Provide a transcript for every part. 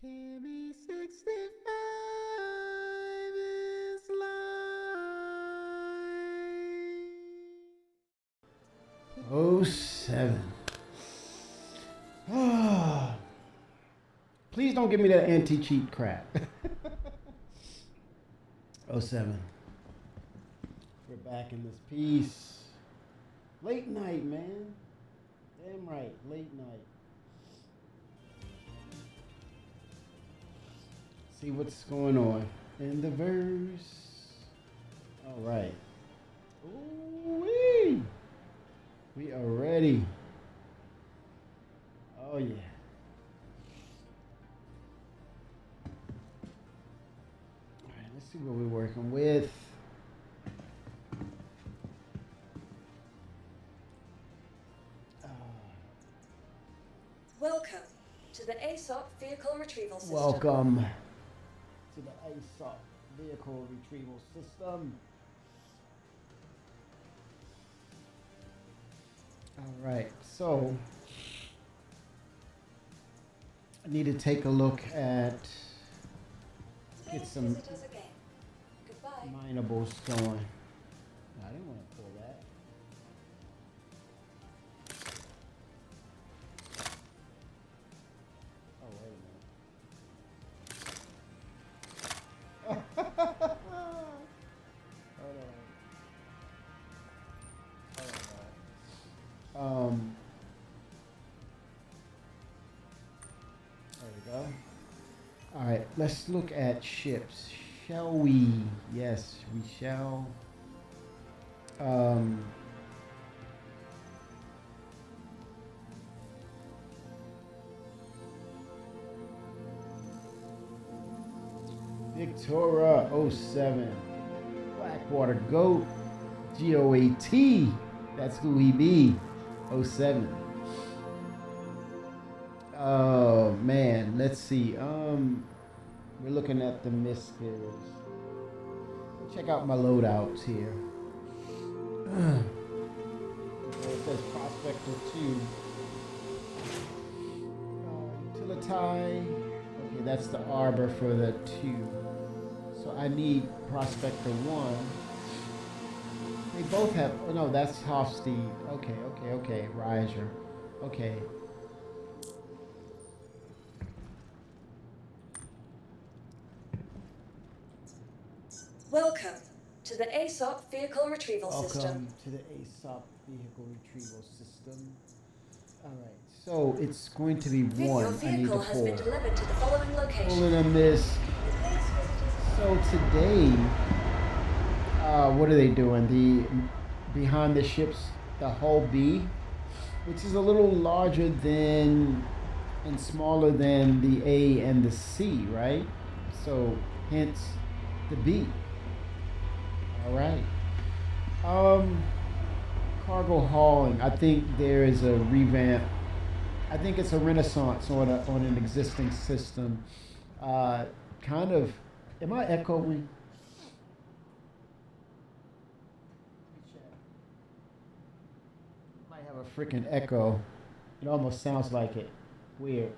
Cammy 65 is live. Oh, 07. Please don't give me that anti-cheat crap. Oh, 07. We're back in this piece. Late night, man. Damn right, late night. See what's going on in the verse. All right. Ooh-wee. We are ready. Oh, yeah. All right, let's see what we're working with. Welcome to the ASOP Vehicle Retrieval System. Welcome to the ASOP Vehicle Retrieval System. All right, so I need to take a look at, get Please some visit us again. Goodbye. minables going. I didn't want to pull that. Oh, wait a minute. Hold on. There we go. All right, let's look at ships, shall we? Yes, we shall. Victoria 07, Blackwater Goat, GOAT, that's who he be, 07. Oh man, let's see. We're looking at the Mystics. Check out my loadouts here. It says Prospector 2. Utility. Okay, that's the Arbor for the 2. So I need Prospector 1. They both have, oh no, that's Hofstede. Okay. Riser. Okay. Welcome to the ASOP Vehicle Retrieval System. Welcome to the ASOP Vehicle Retrieval System. All right, so it's going to be one. Your I need to vehicle has been pull. delivered to the following location. Pulling a miss. So today, what are they doing? The behind the ships, the hull B, which is a little larger than and smaller than the A and the C, right? So hence the B. All right. Cargo hauling. I think there is a revamp. I think it's a renaissance on an existing system. Kind of. Am I echoing? Might have a freaking echo. It almost sounds like it. Weird.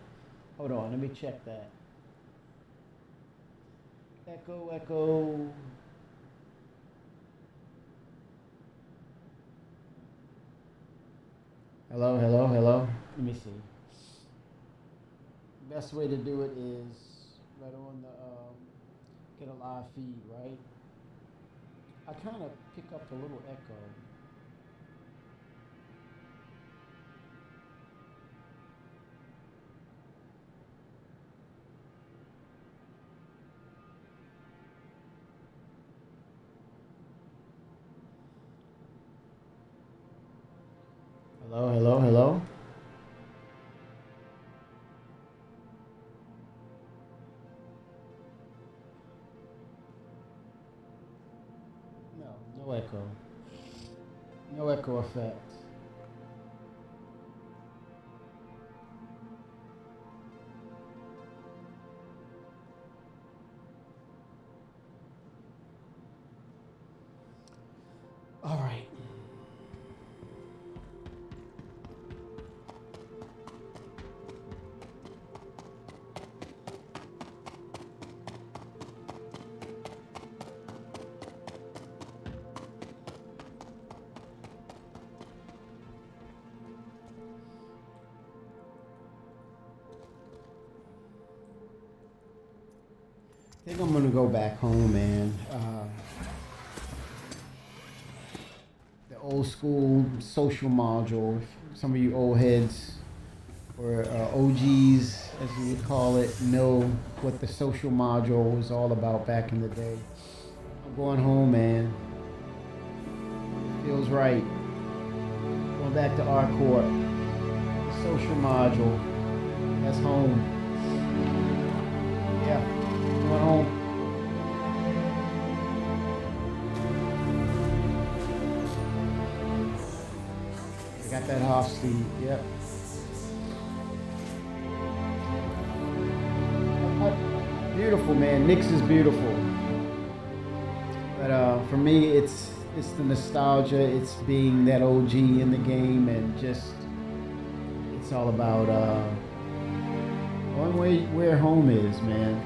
Hold on. Let me check that. Echo. Hello. Let me see. Best way to do it is right on the get a live feed, right? I kind of pick up a little echo. Hello. No echo. No echo effect. All right. think I'm gonna go back home, man. The old school social module. Some of you old heads or OGs, as you would call it, know what the social module was all about back in the day. I'm going home, man. Feels right. Going back to Arcourt. The social module. That's home. Yeah, going home. I got that half sleeve. Yep. Beautiful, man. Knicks is beautiful. But for me, it's the nostalgia. It's being that OG in the game, and just it's all about going where home is, man.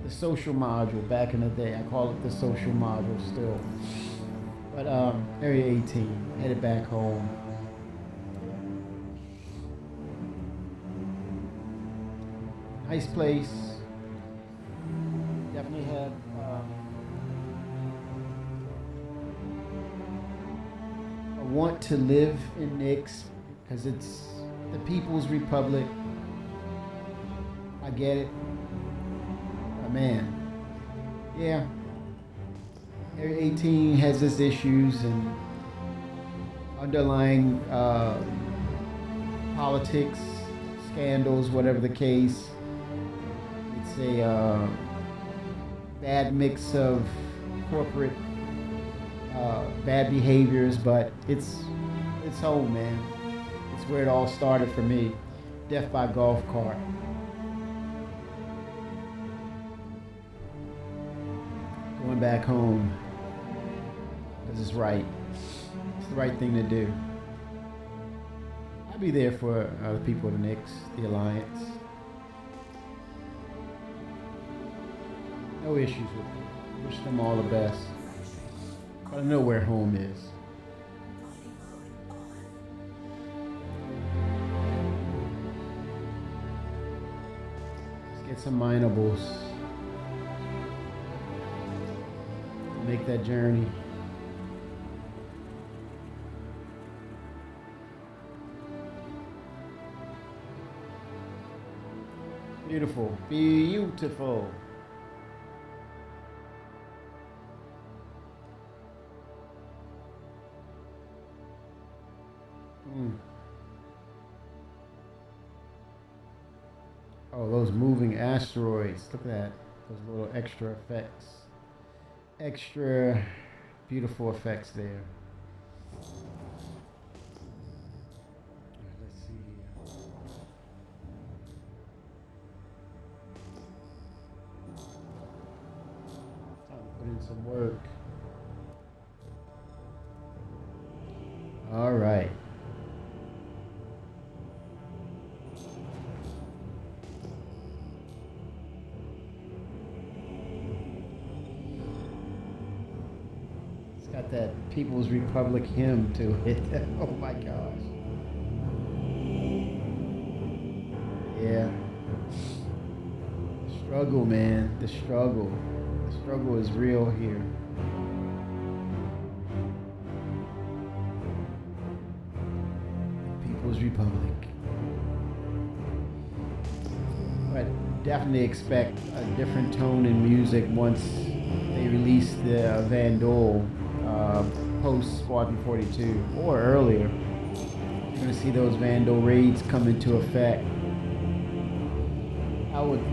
The social module back in the day. I call it the social module still. But Area 18, headed back home. Nice place. Definitely had a want to live in Knicks because it's the People's Republic. I get it. But man, yeah. Area 18 has its issues and underlying politics, scandals, whatever the case. It's a bad mix of corporate bad behaviors, but it's home, man. It's where it all started for me. Death by golf cart. Going back home. Because it's right. It's the right thing to do. I'll be there for the people of the Knicks, the Alliance. No issues with them. Wish them all the best. But I know where home is. Let's get some minables. Make that journey. Beautiful. Beautiful. Oh, those moving asteroids. Look at that. Those little extra effects. Extra beautiful effects there. Let's see here. Time to put in some work. All right. Got that People's Republic hymn to it. Oh my gosh. Yeah. Struggle, man. The struggle. The struggle is real here. People's Republic. But definitely expect a different tone in music once they release the Van Dole post Squadron 42 or earlier. You're going to see those Vandal raids come into effect. I would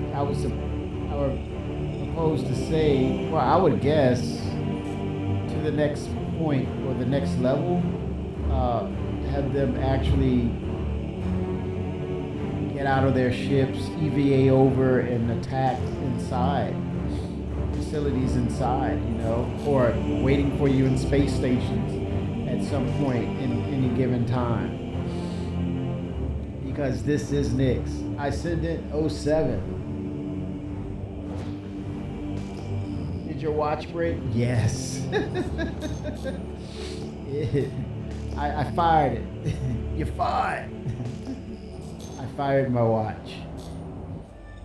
propose to say, well, I would guess to the next point or the next level, have them actually get out of their ships, EVA over and attack inside. Facilities inside, you know, or waiting for you in space stations at some point in any given time. Because this is Knicks. Ascendant 07. Did your watch break? Yes. I fired it. You fired. I fired my watch.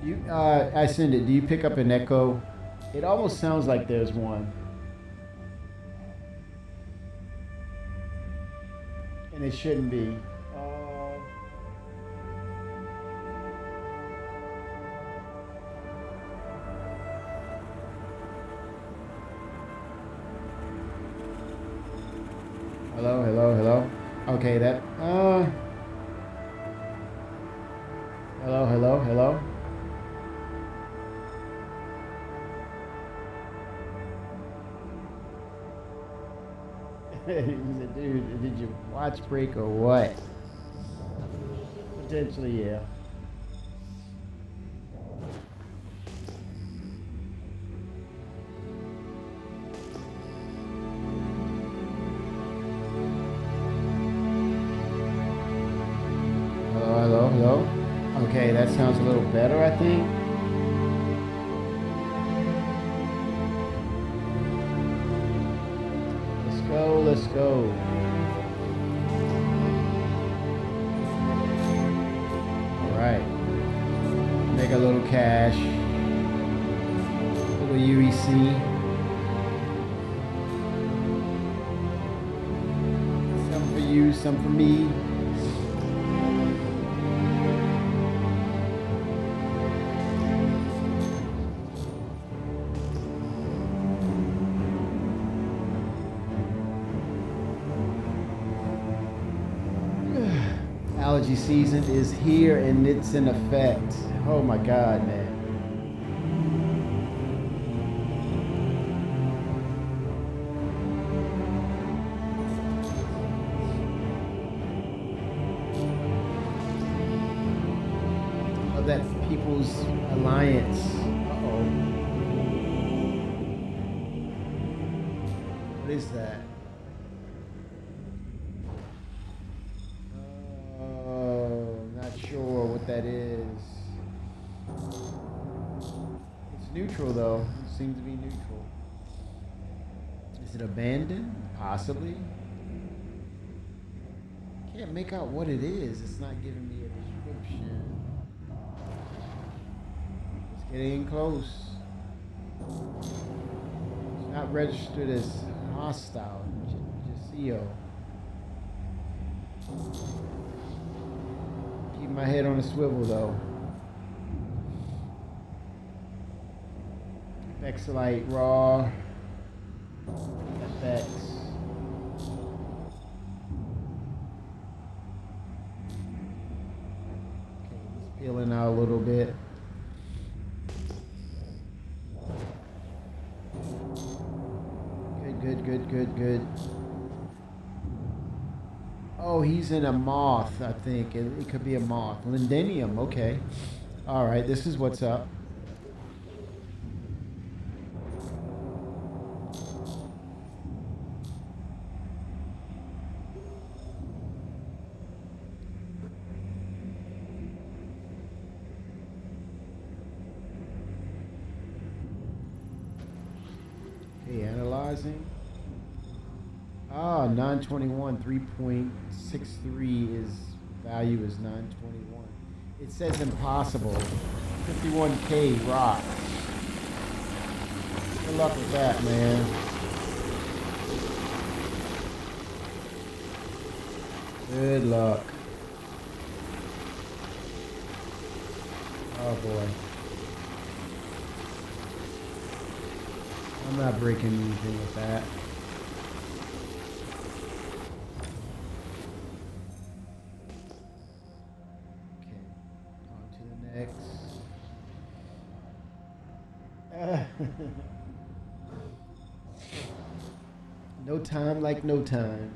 I send it. Do you pick up an echo? It almost sounds like there's one. And it shouldn't be. Hello, hello, hello. Okay, that. Hello, hello, hello. He said, dude, did you watch break or what? Potentially, yeah. Hello, hello, hello. Okay, that sounds a little better, I think. Let's go, let's go. All right. Make a little cash. A little UEC. Some for you, some for me. Allergy season is here and it's in effect. Oh my God, man. Of that People's Alliance. Uh-oh. What is that? Not sure what that is. It's neutral though. It seems to be neutral. Is it abandoned? Possibly. Can't make out what it is. It's not giving me a description. It's getting close. It's not registered as hostile. Jacio. Keep my head on a swivel though. Vexilite raw. FX. Okay, he's peeling out a little bit. Good. Oh, he's in a moth, I think. It could be a moth. Lindenium, okay. All right, this is what's up. Okay, analyzing. 921, 3.63 is value is 921. It says impossible. 51K rock. Good luck with that, man. Good luck. Oh boy. I'm not breaking anything with that. No time like no time.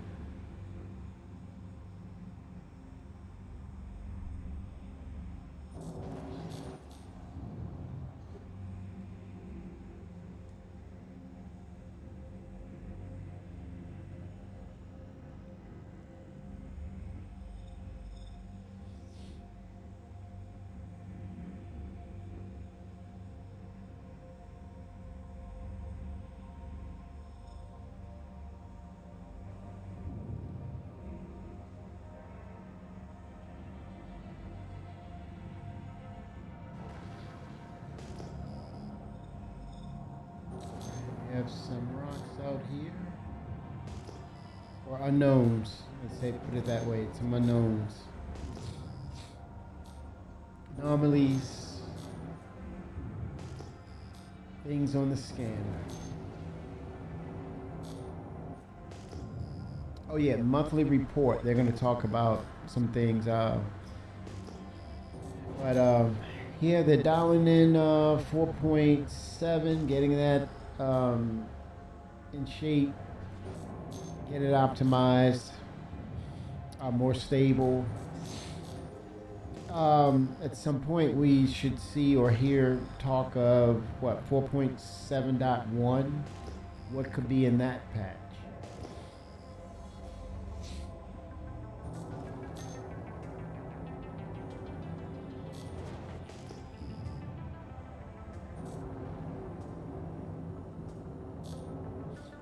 have some rocks out here. Or unknowns. Let's say, put it that way. Some unknowns. Anomalies. Things on the scanner. Oh yeah, monthly report. They're going to talk about some things. But here they're dialing in 4.7, getting that in shape, get it optimized, more stable. At some point we should see or hear talk of what 4.7.1, what could be in that patch.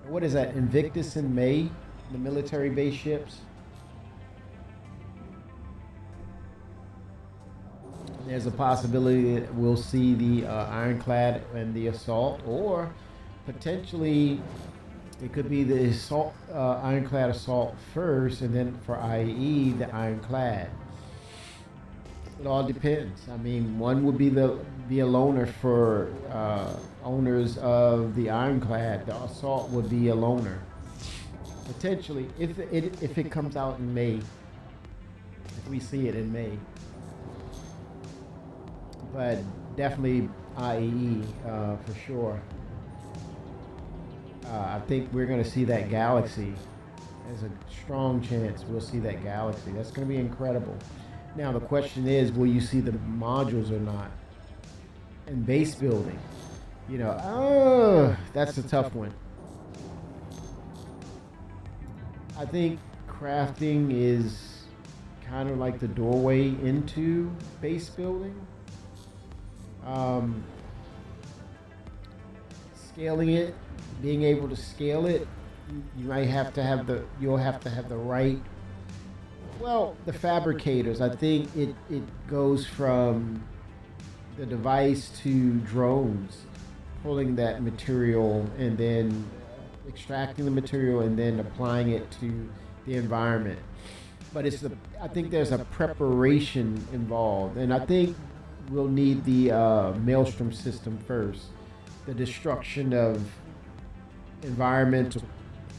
What is that? Invictus in May, the military base ships. There's a possibility that we'll see the Ironclad and the Assault, or potentially it could be the Assault, Ironclad Assault first, and then for IE the Ironclad. It all depends. I mean, one would be a loaner for owners of the Ironclad. The Assault would be a loaner. Potentially, if it comes out in May, if we see it in May. But definitely IE for sure. I think we're going to see that Galaxy. There's a strong chance we'll see that Galaxy. That's going to be incredible. Now the question is, will you see the modules or not? And base building, you know, that's a tough one. I think crafting is kind of like the doorway into base building. Scaling it, being able to scale it, you might have to have you'll have to have the right. Well, the fabricators, I think it goes from the device to drones, pulling that material and then extracting the material and then applying it to the environment. But I think there's a preparation involved, and I think we'll need the Maelstrom system first, the destruction of environmental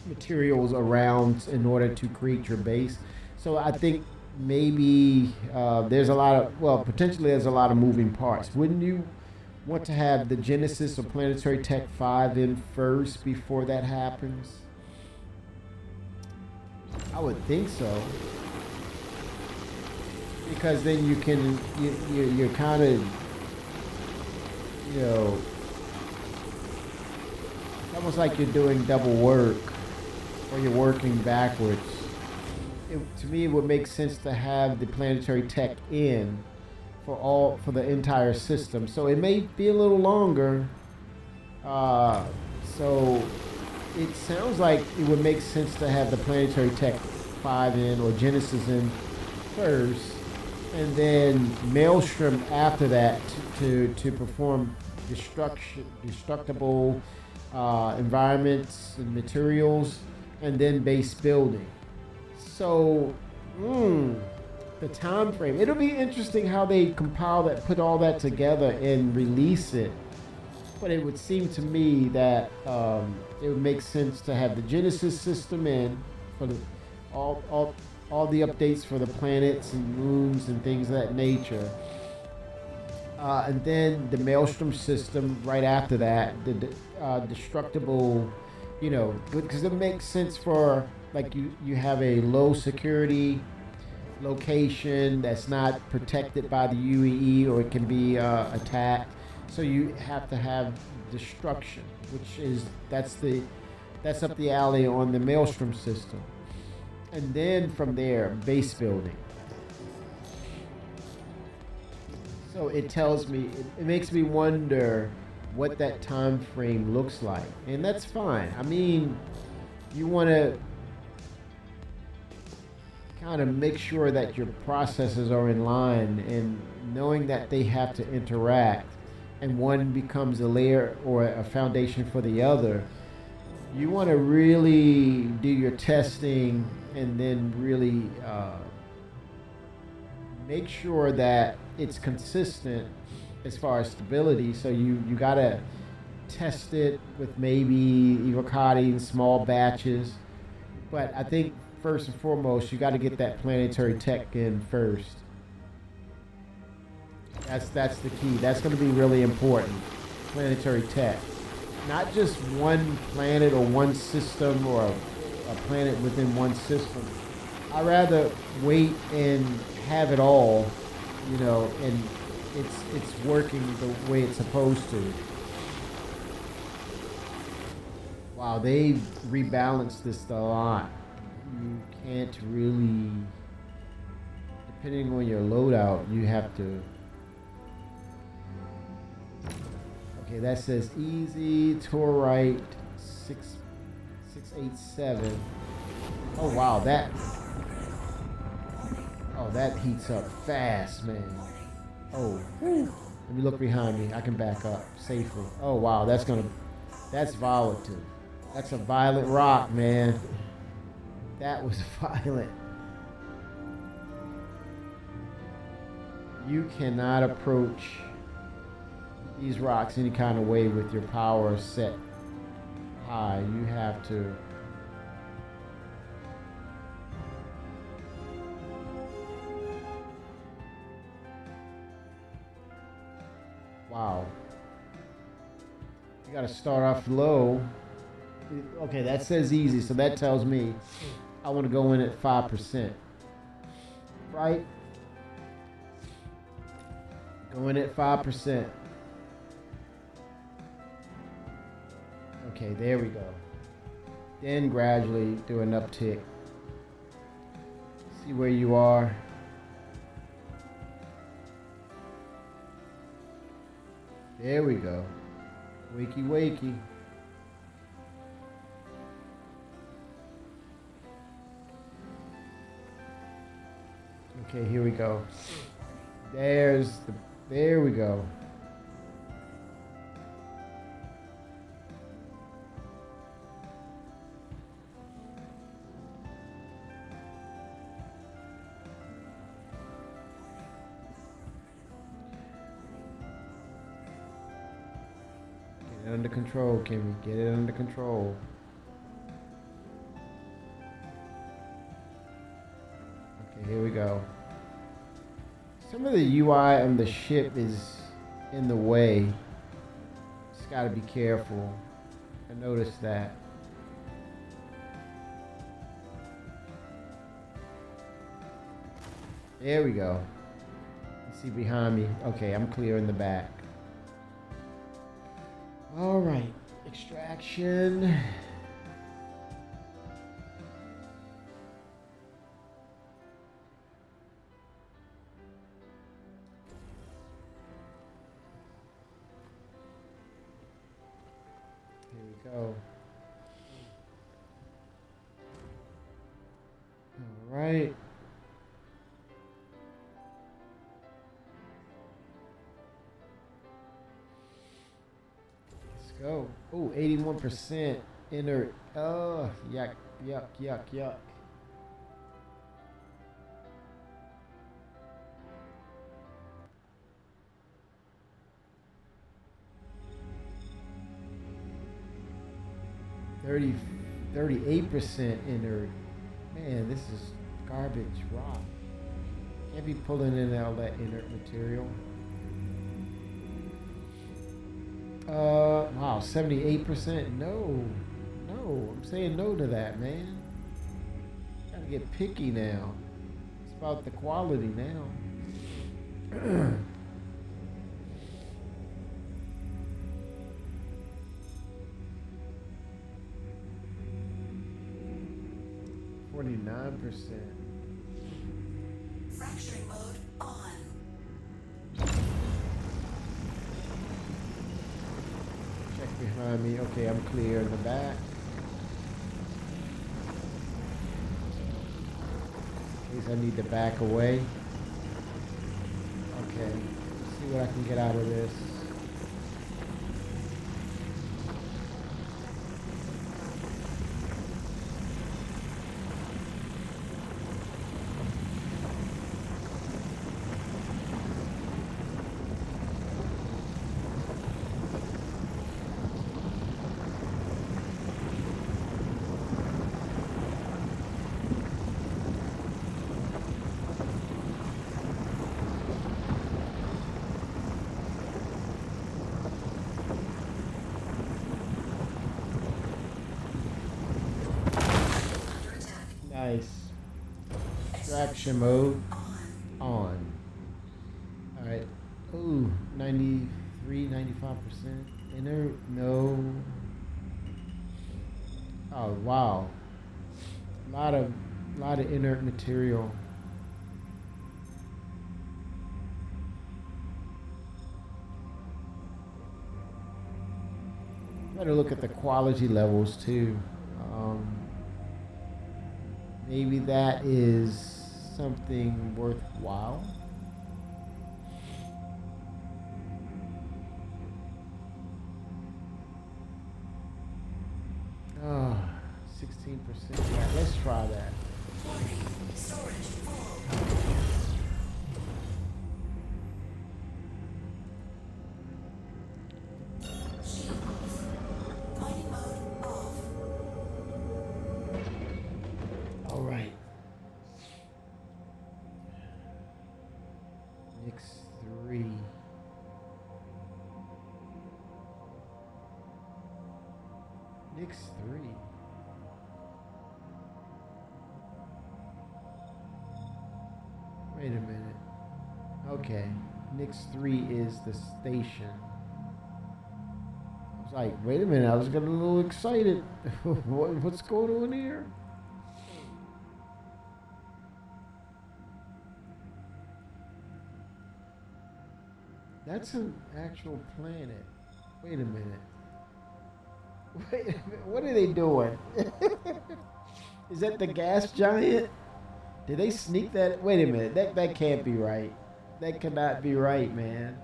materials around in order to create your base. So I think maybe potentially there's a lot of moving parts. Wouldn't you want to have the Genesis or Planetary Tech 5 in first before that happens? I would think so. Because then you can, you're kind of, you know, it's almost like you're doing double work, or you're working backwards. To me, it would make sense to have the Planetary Tech in for the entire system. So it may be a little longer. So it sounds like it would make sense to have the Planetary Tech 5 in, or Genesis in first, and then Maelstrom after that to perform destructible environments and materials, and then base building. So, the time frame. It'll be interesting how they compile that, put all that together and release it. But it would seem to me that it would make sense to have the Genesis system in for all the updates for the planets and moons and things of that nature. And then the Maelstrom system right after that, the destructible, you know, because it makes sense for, like, you have a low security location that's not protected by the UEE, or it can be attacked. So you have to have destruction, that's up the alley on the Maelstrom system. And then from there, base building. So it tells me, it makes me wonder what that time frame looks like. And that's fine. I mean, you want to kind of make sure that your processes are in line, and knowing that they have to interact, and one becomes a layer or a foundation for the other. You want to really do your testing and then really make sure that it's consistent as far as stability. So you got to test it with maybe evocati in small batches. But I think first and foremost, you got to get that planetary tech in first. That's the key. That's going to be really important. Planetary tech. Not just one planet or one system or a planet within one system. I'd rather wait and have it all, and it's working the way it's supposed to. Wow, they've rebalanced this a lot. You can't really, depending on your loadout, you have to. Okay, that says easy, Torite 687. Oh wow, that heats up fast, man. Oh, whew. Let me look behind me. I can back up safely. Oh wow, that's volatile. That's a violent rock, man. That was violent. You cannot approach these rocks any kind of way with your power set high. You have to wow. You got to start off low. Okay, that says easy, so that tells me I want to go in at 5%. Right? Go in at 5%. Okay, there we go. Then gradually do an uptick. See where you are. There we go. Wakey, wakey. Okay, here we go. There we go. Get it under control, Kimmy. Get it under control. Okay, here we go. Some of the UI on the ship is in the way. Just gotta be careful. I noticed that. There we go. You see behind me. Okay, I'm clear in the back. All right, extraction. Go. All right. Let's go. Oh, 81% inert. Oh, yuck, yuck, yuck, yuck. Thirty 38% inert. Man, this is garbage rock. Can't be pulling in all that inert material. Wow, 78%. No, I'm saying no to that, man. Gotta get picky now. It's about the quality now. 49%. Fracturing mode on. Check behind me. Okay, I'm clear in the back. In case I need to back away. Okay, let's see what I can get out of this. Nice. Extraction mode on. Alright. Ooh, 93, 95%. Inert, no. Oh wow. A lot of inert material. Better look at the quality levels too. Um, Maybe that is something worthwhile. Oh, 16%. Yeah, let's try that. Storage full. Shields. Mining mode off. All right. Nix 3. Nix 3. Wait a minute. Okay. Nix 3 is the station. I was like, wait a minute, I was getting a little excited. What's going on here? That's an actual planet. Wait a minute. Wait a minute. What are they doing? Is that the gas giant? Did they sneak that? Wait a minute. That can't be right. That cannot be right, man.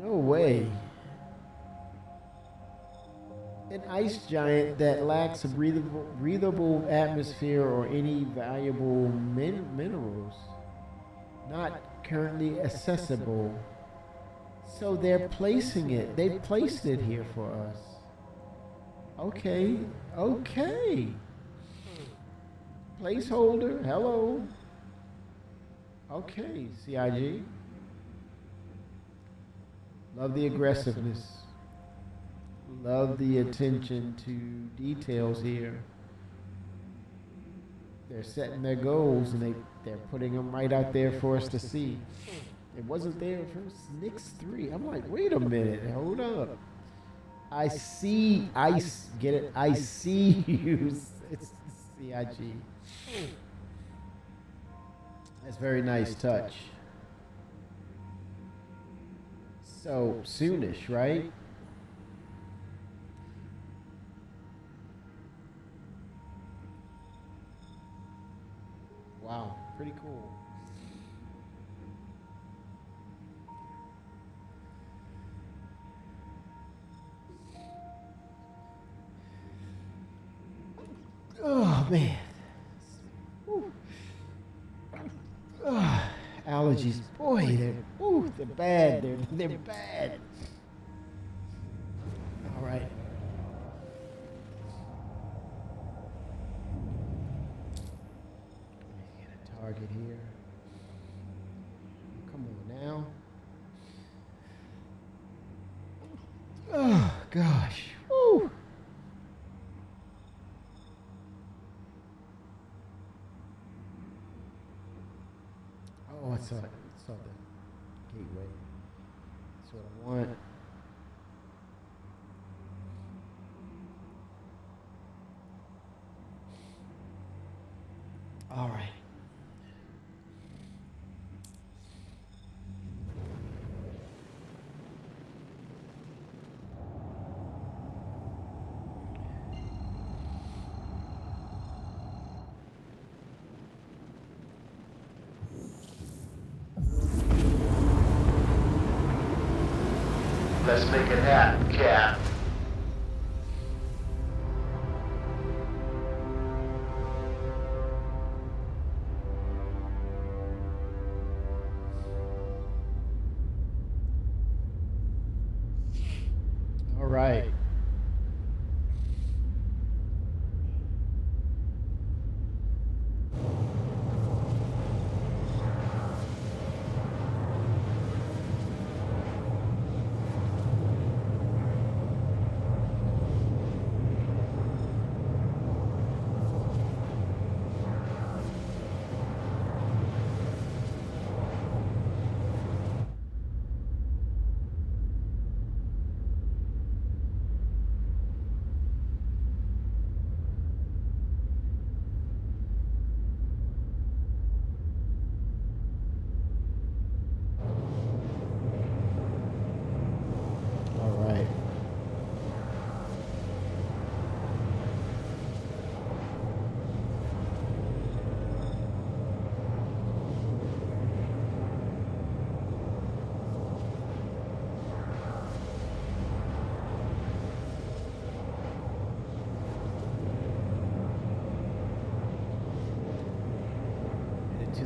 No way. An ice giant that lacks a breathable atmosphere or any valuable minerals. Not currently accessible. So they're placing it. They placed it here for us. Okay. Okay. Placeholder. Hello. Okay, CIG. Love the aggressiveness. Love the attention to details here. They're setting their goals and they're putting them right out there for us to see. It wasn't there first. Nix 3. I'm like, wait a minute, hold up. I see ice. Get it? I see you. It's CIG. That's very nice touch. So soonish, right? Wow, pretty cool. Oh man. Allergies, boy, they're bad. They're bad. All right. Get a target here. Come on now. Oh gosh. Woo. Oh, I saw the gateway. That's what I want. All right. Let's make it happen, Cap. All right.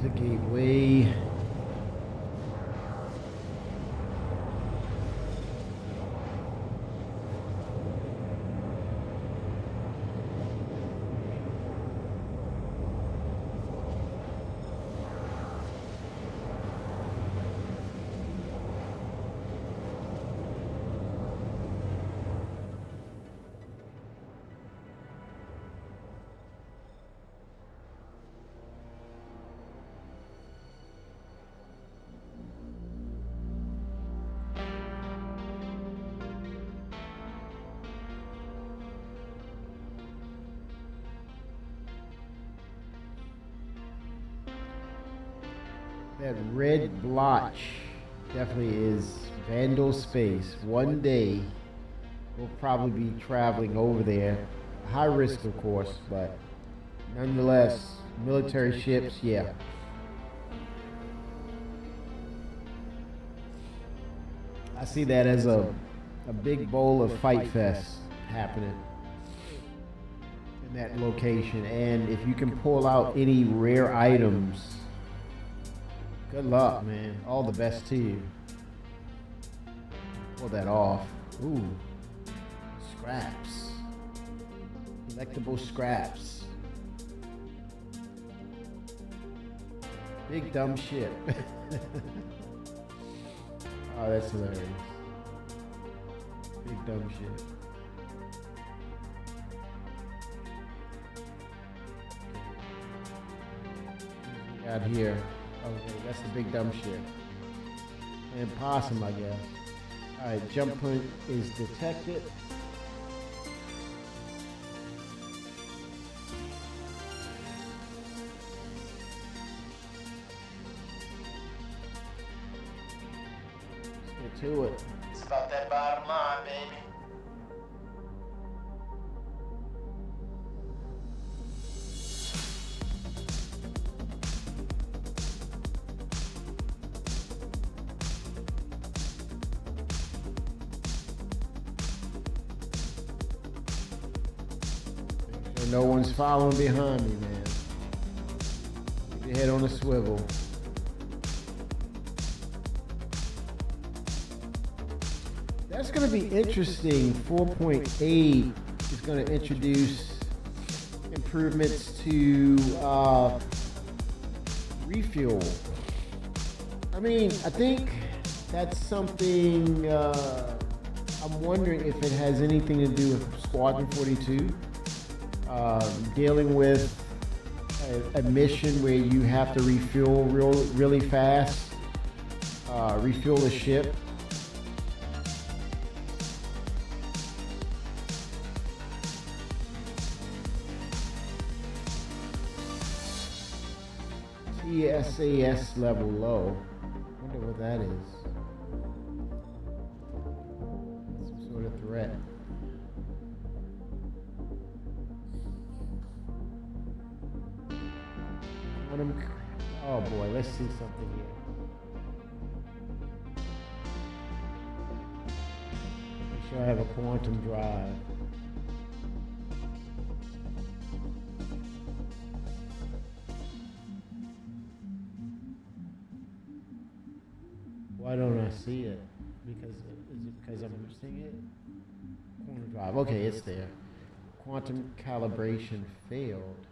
the gateway. That red blotch definitely is Vandal space. One day we'll probably be traveling over there. High risk, of course, but nonetheless, military ships, yeah. I see that as a big bowl of Fight Fest happening in that location. And if you can pull out any rare items, good luck, man. All the best to you. Pull that off. Ooh. Scraps. Collectible scraps. Big dumb shit. Oh, that's hilarious. Big dumb shit. What we got here? Okay, that's the big dumb shit. And possum, I guess. Alright, jump point is detected. Let's get to it. It's about that bottom line, baby. No one's following behind me, man. Keep your head on a swivel. That's going to be interesting. 4.8 is going to introduce improvements to refuel. I mean, I think that's something I'm wondering if it has anything to do with Squadron 42. Dealing with a mission where you have to refuel really fast, refuel the ship. TSAS level low. Wonder what that is. Some sort of threat. Oh boy, let's see something here. Make sure I have a quantum drive. Why don't I see it? Because is it because I'm missing it? Quantum drive. Okay, it's there. Quantum calibration failed.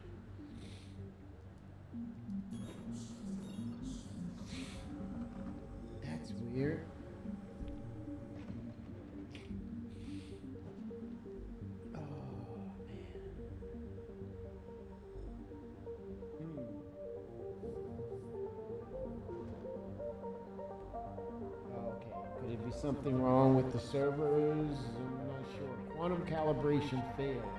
Weird. Oh man. Okay. Could it be something wrong with the servers? I'm not sure. Quantum calibration failed.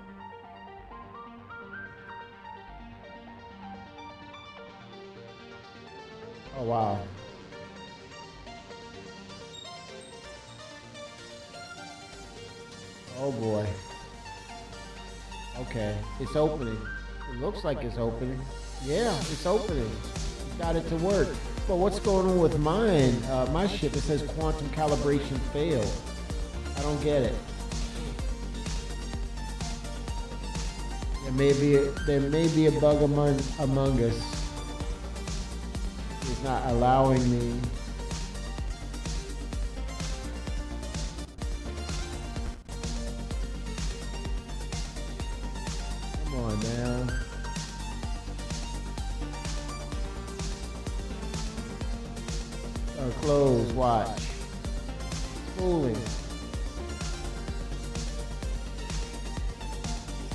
Oh wow. Oh boy. Okay, it's opening. It looks like it's opening. Yeah, it's opening. Got it to work. But what's going on with mine? My ship, it says quantum calibration failed. I don't get it. There may be a bug among us. It's not allowing me. Come on now. Close, watch. Fooling.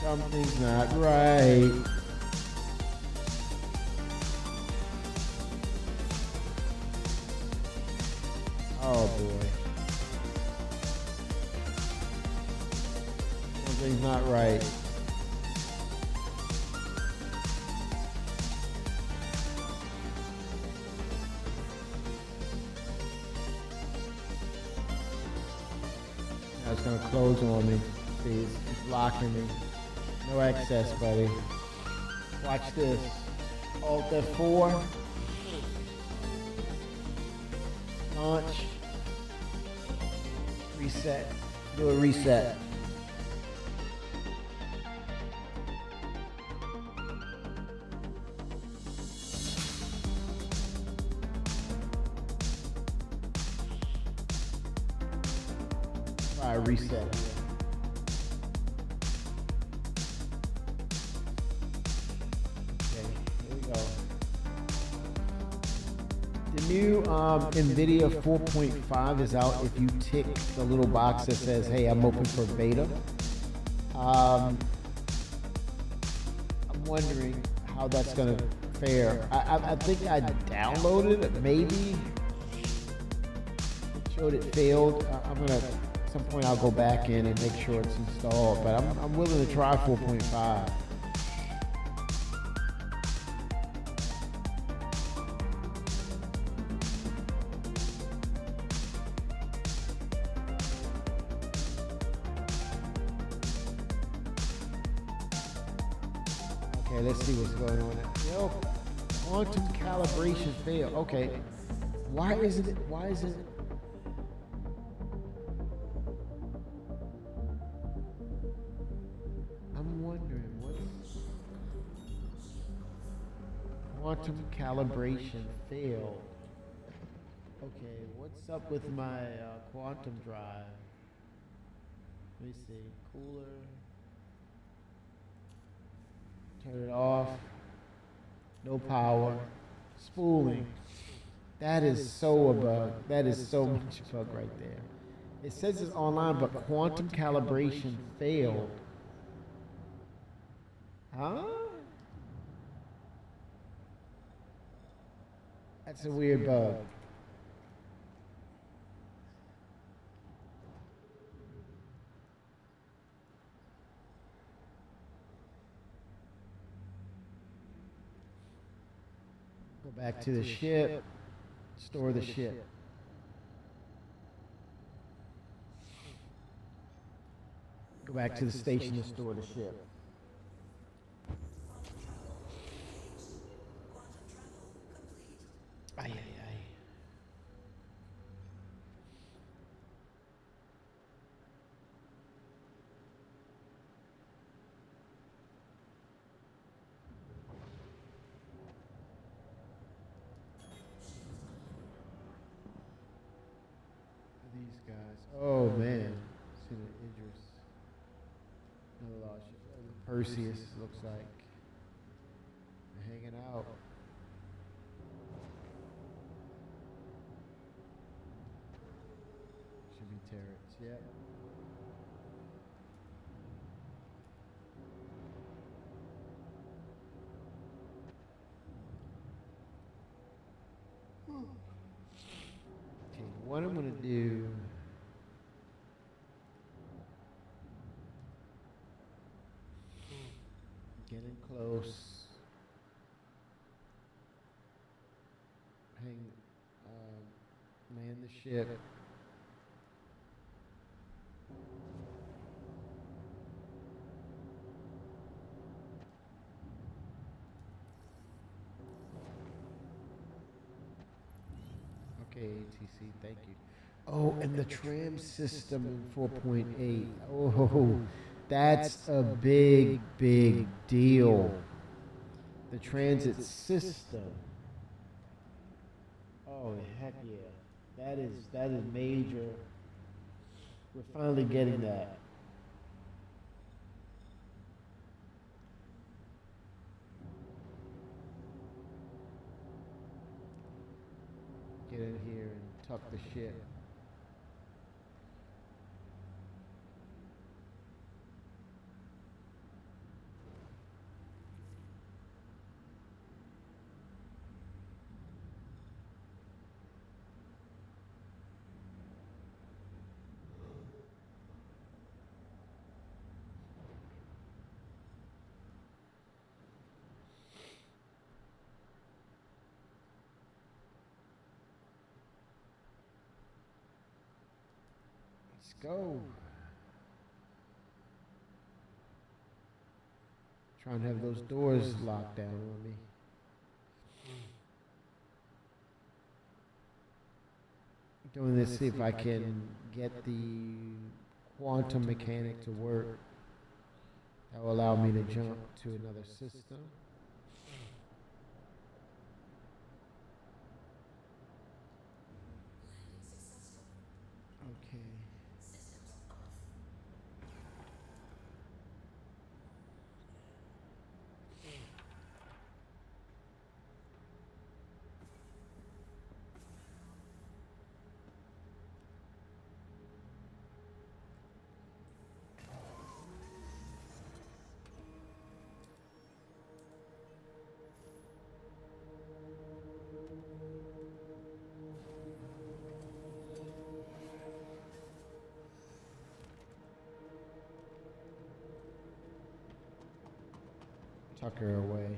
Something's not right. Oh boy. Something's not right. Now it's gonna close on me. See, it's blocking me. No access, buddy. Watch this. Alt F4. Launch. Reset. Do a reset. Try a reset. Okay, here we go. The new NVIDIA 4.5 is out. If you tick the little box that says, hey, I'm open for beta. I'm wondering how that's going to fare. I think I downloaded it, maybe. It showed it failed. I'm going to, at some point, I'll go back in and make sure it's installed. But I'm willing to try 4.5. Okay, let's see what's going on. Yo, quantum calibration failed. Okay, why is it? I'm wondering what's quantum calibration failed. Okay, what's up with my quantum drive? Let me see. Cooler. Turn it off. No power. Spooling. That is so a bug. That is so much a bug right there. It says it's online, but quantum calibration failed. Huh? That's a weird bug. Go back to the ship, store the ship. Go back to the station to store the ship. Aye, aye, aye. These guys. Oh man, see the Idris. Another lost ship. Perseus looks like. They're hanging out. Should be turrets. Yep. Okay, what I'm gonna do. Getting close. Man the ship. Okay, ATC, thank you. Oh, and the tram system in 4.8. Oh, that's a big, big deal. The transit system. Oh heck yeah. That is major. We're finally getting that. Get in here and tuck the ship. Let's go. Trying to have those doors locked down on me. Doing this, see if I can get the quantum mechanic to work. That will allow me to jump to another system. Landing successful. Okay. Systems off. Tuck her away.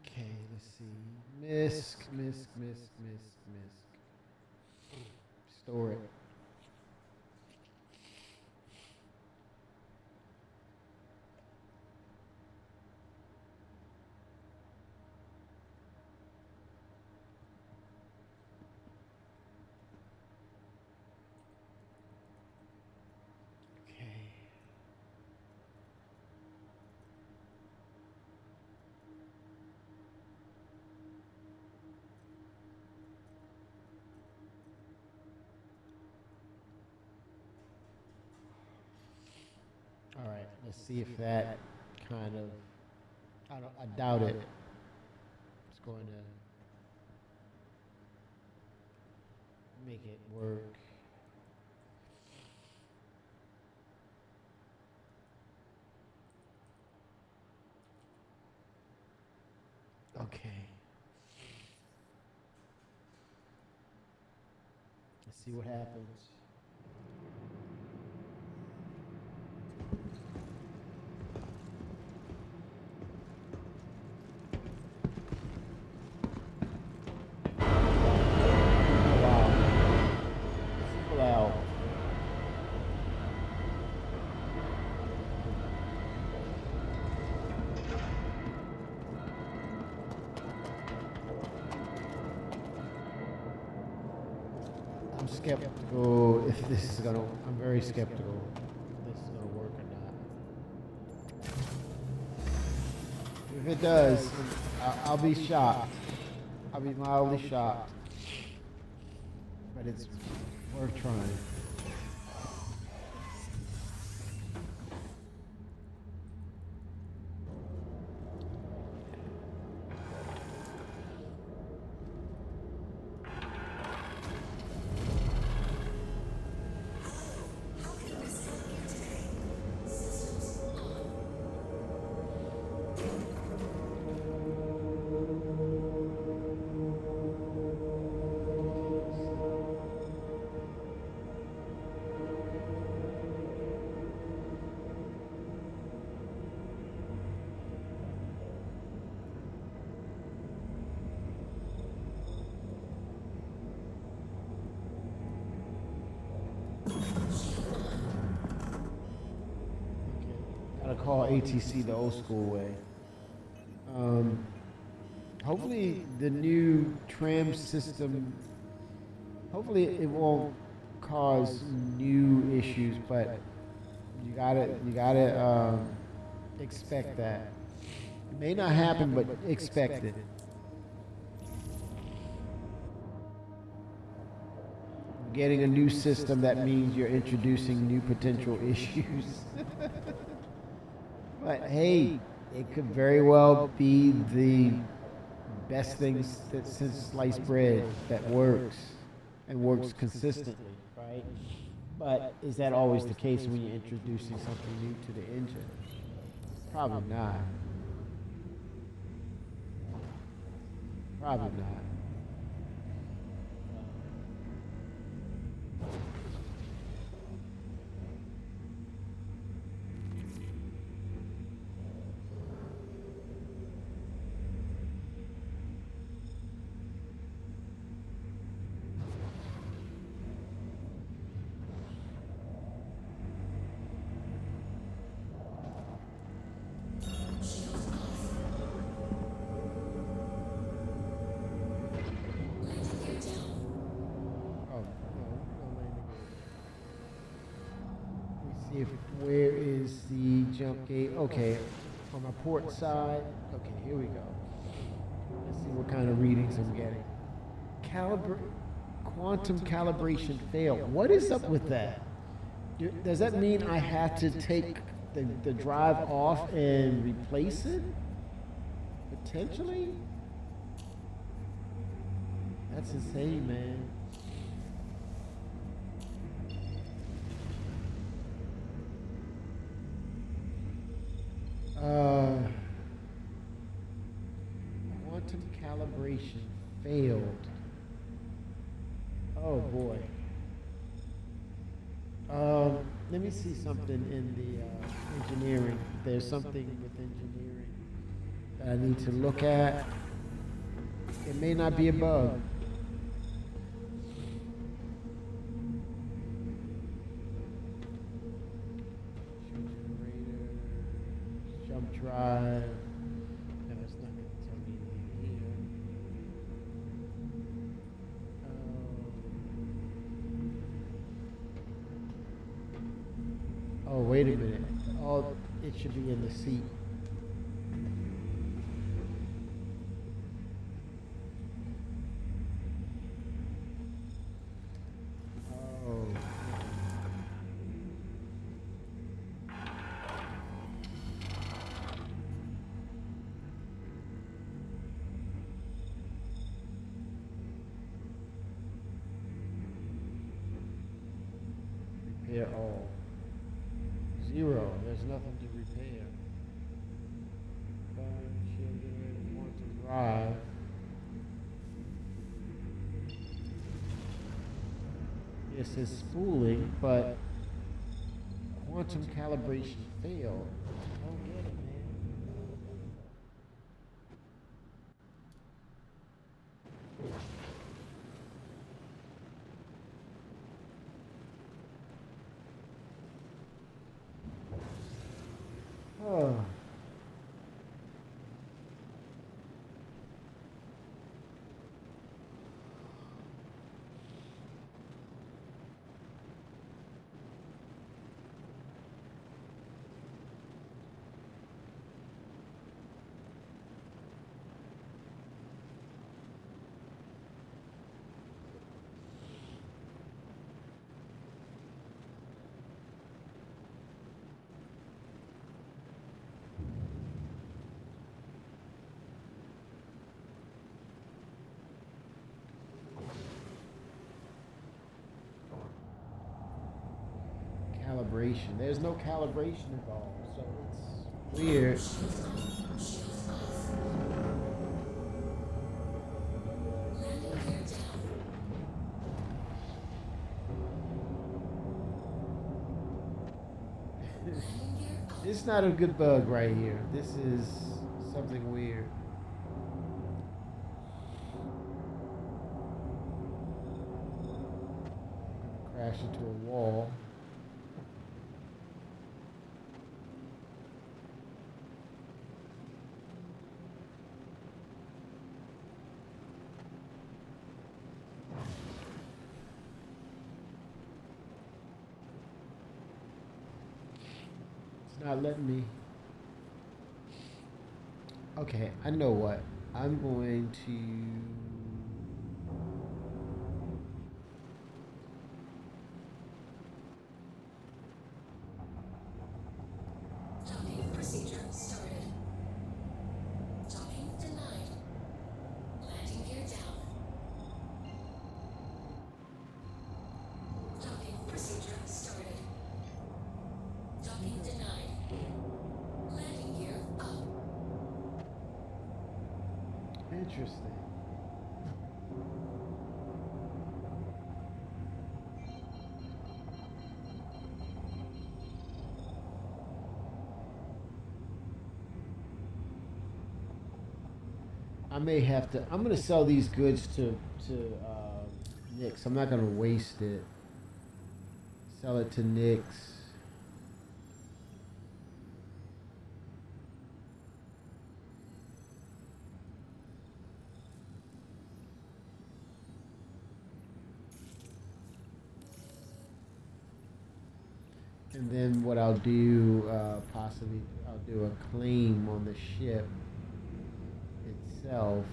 Okay, let's see. Misk. Store it. Okay. All right, let's see if that kind of, I doubt it. It's going to make it work. Okay. Let's see what happens. Wow. Simple out. I'm skeptical if this is gonna, I'm very skeptical if this is gonna work or not. If it does, I'll be shocked. I'll be mildly shocked. But it's worth trying. How can this help you today? Systems on. Gotta call ATC the old school way. Hopefully the new tram system Hopefully, it won't cause new issues, but you gotta expect that. It may not happen, but expect it. Getting a new system, that means you're introducing new potential issues. But hey, it could very well be the best thing since sliced bread that works and works consistently, right? But is that always the case when you're introducing something new to the engine? Probably not. Probably not. Oh, no landing gear. Let me see if where is the jump gate? Okay, on my port side. Okay, here we go. Let's see what kind of readings I'm getting. Quantum calibration failed. What is up with that? Does that mean I have to take the drive off and replace it? Potentially? That's insane, man. Quantum calibration failed. Oh boy. Let me see something in the engineering. There's something with engineering that I need to look at. It may not be a bug. Generator, jump drive. No, it's not going to tell me anything here. Oh, wait a minute. Oh, it should be in the seat. Oh. Repair all. 0. There's nothing to repair. Burn, shield generator, quantum drive. It says spooling, but quantum calibration failed. I don't get it, man. Oh. Calibration. There's no calibration involved, so it's weird. It's not a good bug right here. This is something weird. I'm gonna crash into a wall. It's not letting me. Okay, I know what. I'm going to. Docking procedure started. Docking denied. Landing gear down. Docking procedure started. Docking denied. Landing gear up. Interesting. I may have to. I'm gonna sell these goods to Nick's. I'm not gonna waste it. Sell it to Nick's. And then what I'll do, possibly, I'll do a claim on the ship itself.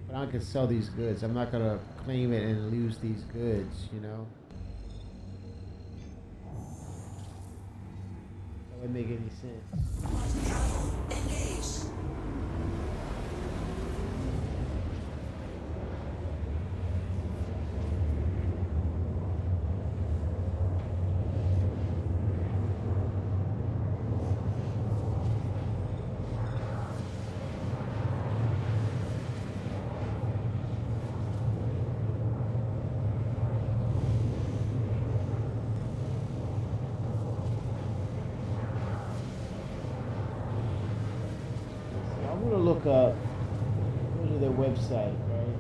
But I can sell these goods. I'm not gonna claim it and lose these goods, you know? That wouldn't make any sense. Travel engaged. I'm gonna look up, go to their website, right?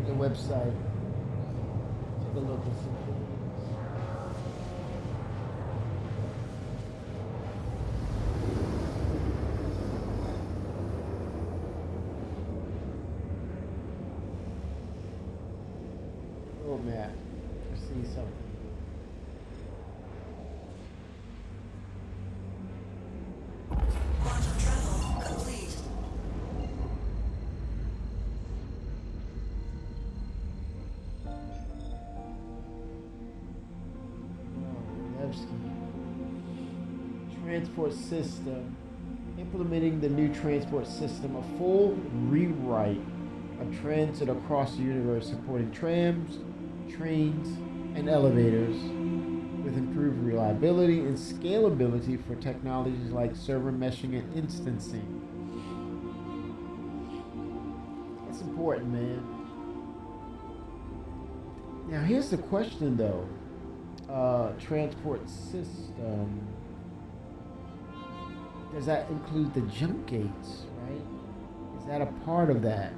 The website. Take a look at some things. Roadmap. See something. Launch of travel complete. Nevsky. Transport system. Implementing the new transport system. A full rewrite of transit across the universe, supporting trams, trains, and elevators with improved reliability and scalability for technologies like server meshing and instancing. That's important, man. Now, here's the question, though. Transport system. Does that include the jump gates, right? Is that a part of that?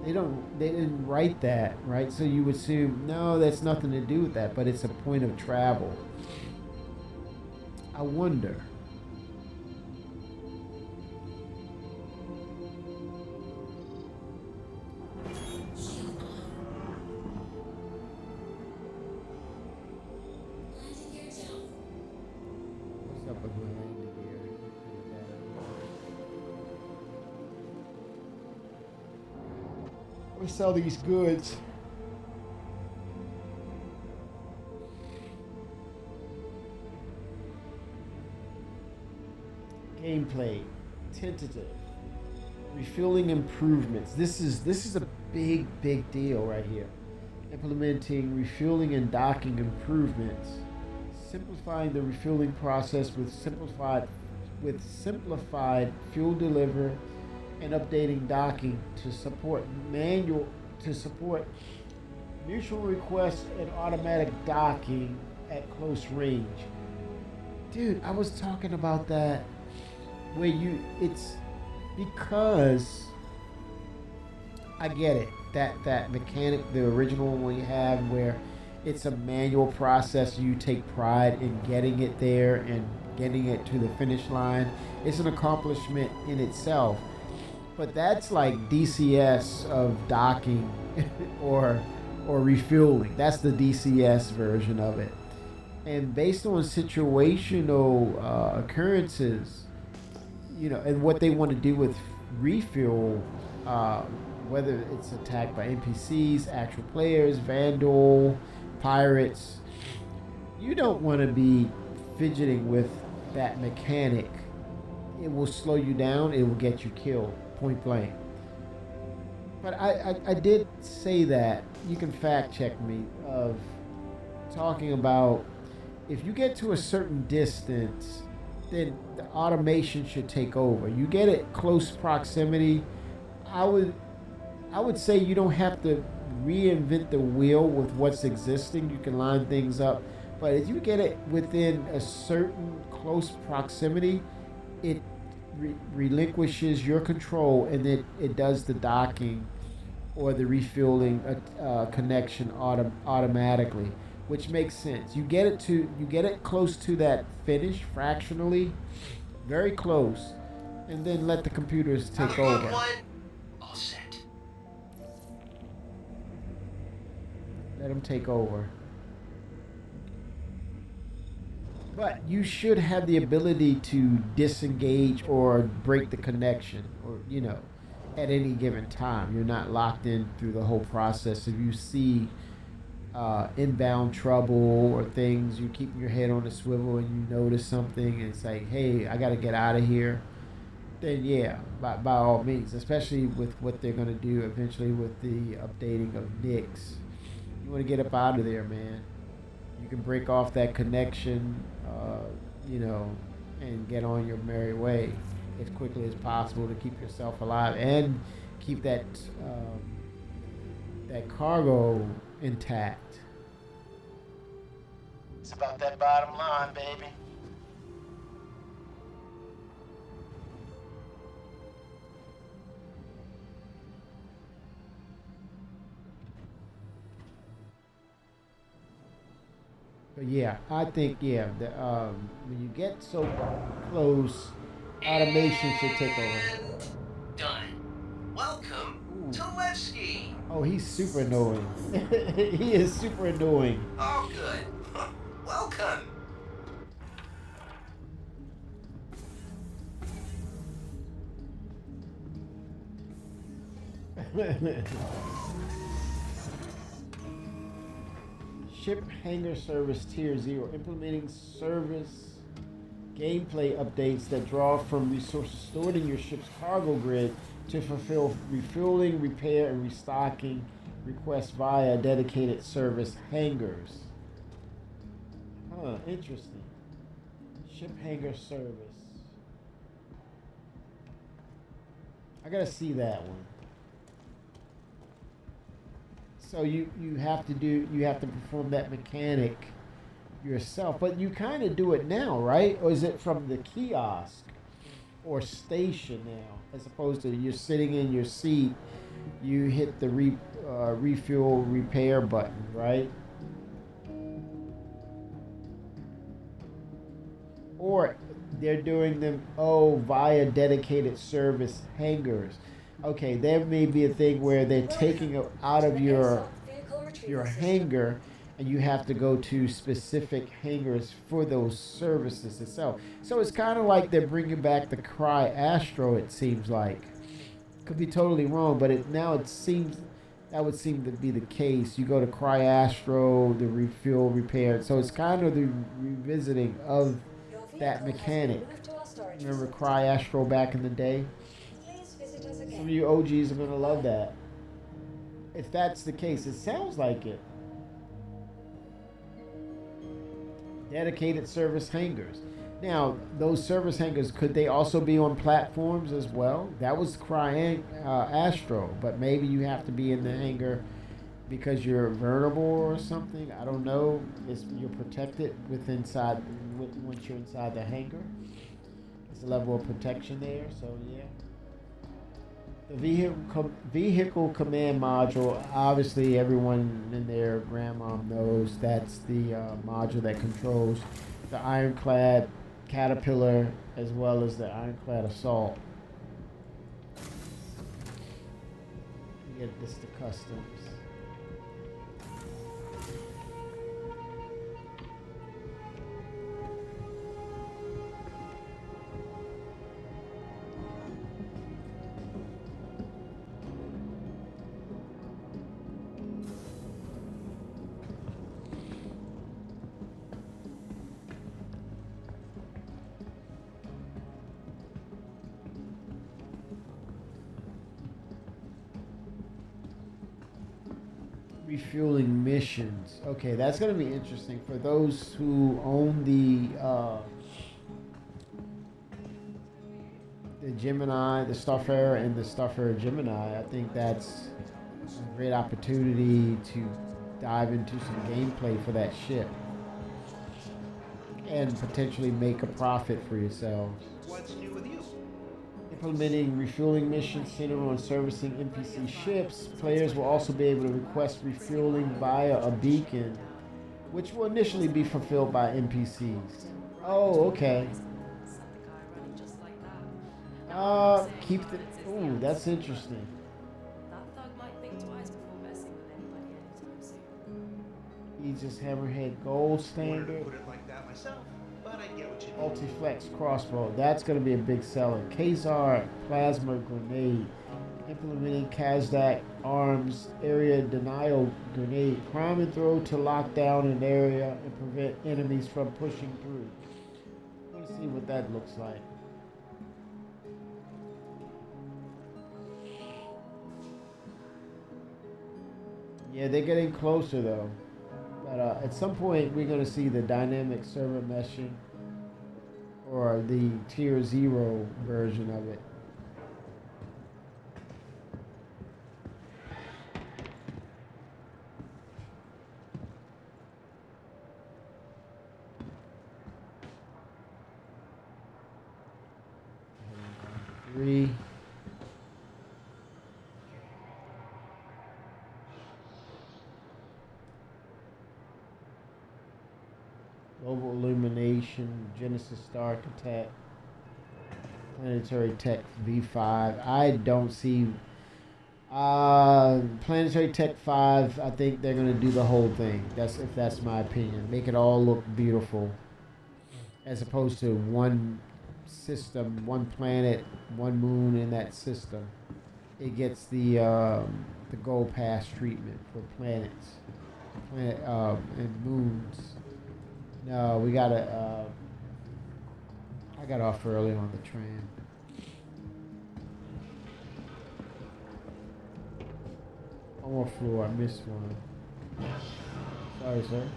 They didn't write that, right? So you assume, no, that's nothing to do with that, but it's a point of travel. I wonder. Shield on. Landing gear down. What's up with my landing gear? We sell these goods. Gameplay, tentative, refueling improvements. This is a big deal right here. Implementing refueling and docking improvements, simplifying the refueling process with simplified fuel delivery, and updating docking to support mutual request and automatic docking at close range. Dude, I was talking about that where it's because I get it. That mechanic, the original one you have where It's a manual process. You take pride in getting it there and getting it to the finish line. It's an accomplishment in itself. But that's like DCS of docking or refueling. That's the DCS version of it. And based on situational occurrences, and what they want to do with refuel, whether it's attacked by NPCs, actual players, vandal, pirates, you don't want to be fidgeting with that mechanic. It will slow you down. It will get you killed, point blank. But I did say that. You can fact check me of talking about if you get to a certain distance, then the automation should take over. You get it close proximity, I would say you don't have to reinvent the wheel with what's existing. You can line things up. But if you get it within a certain close proximity, it relinquishes your control, and it does the docking or the refueling connection automatically, which makes sense. You get it close to that finish fractionally, very close, and then let the computers take over. All set. Let them take over. But you should have the ability to disengage or break the connection, or at any given time. You're not locked in through the whole process. If you see inbound trouble or things, you keep your head on a swivel and you notice something and it's like, hey, I got to get out of here, then yeah, by all means, especially with what they're going to do eventually with the updating of Nyx. You want to get up out of there, man. You can break off that connection, and get on your merry way as quickly as possible to keep yourself alive and keep that cargo intact. It's about that bottom line, baby. But yeah, I think when you get so close, automation should take over. Done. Welcome to Levski. Oh, he's super annoying. He is super annoying. Oh, good. Welcome. Ship hangar service tier 0, implementing service gameplay updates that draw from resources stored in your ship's cargo grid to fulfill refueling, repair, and restocking requests via dedicated service hangars. Huh, interesting. Ship hangar service. I gotta see that one. So you have to perform that mechanic yourself, but you kind of do it now, right? Or is it from the kiosk or station now, as opposed to you're sitting in your seat, you hit the refuel repair button, right? Or they're doing them via dedicated service hangars. Okay, there may be a thing where they're taking it out of your hangar, and you have to go to specific hangars for those services itself. So it's kind of like they're bringing back the Cry Astro. It seems like, could be totally wrong, but it seems that would seem to be the case. You go to Cry Astro, the refuel repair. So it's kind of the revisiting of that mechanic. Remember Cry Astro back in the day? Some of you OGs are going to love that. If that's the case, it sounds like it. Dedicated service hangars. Now, those service hangars, could they also be on platforms as well? That was Cry Astro, but maybe you have to be in the hangar because you're vulnerable or something. I don't know. You're protected once you're inside the hangar. There's a level of protection there, so yeah. The vehicle command module, obviously everyone and their grandmom knows that's the module that controls the Ironclad Caterpillar as well as the Ironclad Assault. You get this to customs. Refueling missions. Okay, that's going to be interesting for those who own the Gemini, the Starfarer, and the Starfarer Gemini. I think that's a great opportunity to dive into some gameplay for that ship and potentially make a profit for yourselves. What's new with you? Implementing refueling missions centered on servicing NPC ships, players will also be able to request refueling via a beacon, which will initially be fulfilled by NPCs. Oh, okay. Keep the. Ooh, that's interesting. That thug might think twice before messing with anybody anytime soon. Aegis Hammerhead Gold Wanted to Standard. put it like that myself, but I get what you mean. Multi-flex crossbow. That's going to be a big seller. Khazar Plasma Grenade. Implementing Kazdak Arms Area Denial Grenade. Prime and throw to lock down an area and prevent enemies from pushing through. Let's see what that looks like. Yeah, they're getting closer though. But at some point, we're going to see the dynamic server meshing or the tier 0 version of it. Three. Global Illumination, Genesis Star Attack, Planetary Tech V5. I don't see Planetary Tech 5. I think they're gonna do the whole thing. That's my opinion. Make it all look beautiful, as opposed to one system, one planet, one moon in that system. It gets the gold pass treatment for planets, and moons. No, we gotta. I got off early on the train. One more floor. I missed one. Sorry, sir.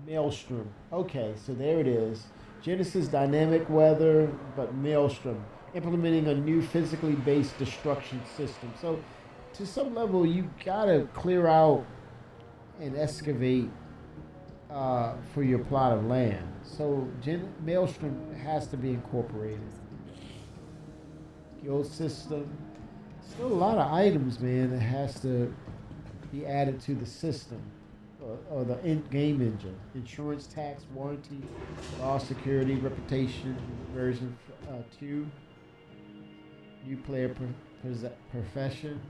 Maelstrom. Okay, so there it is. Genesis dynamic weather, but Maelstrom. Implementing a new physically based destruction system. So, to some level, you gotta clear out and excavate for your plot of land. So, Maelstrom has to be incorporated. Guild system. Still a lot of items, man, that has to be added to the system or the game engine. Insurance, tax, warranty, law, security, reputation, version 2. New player professions.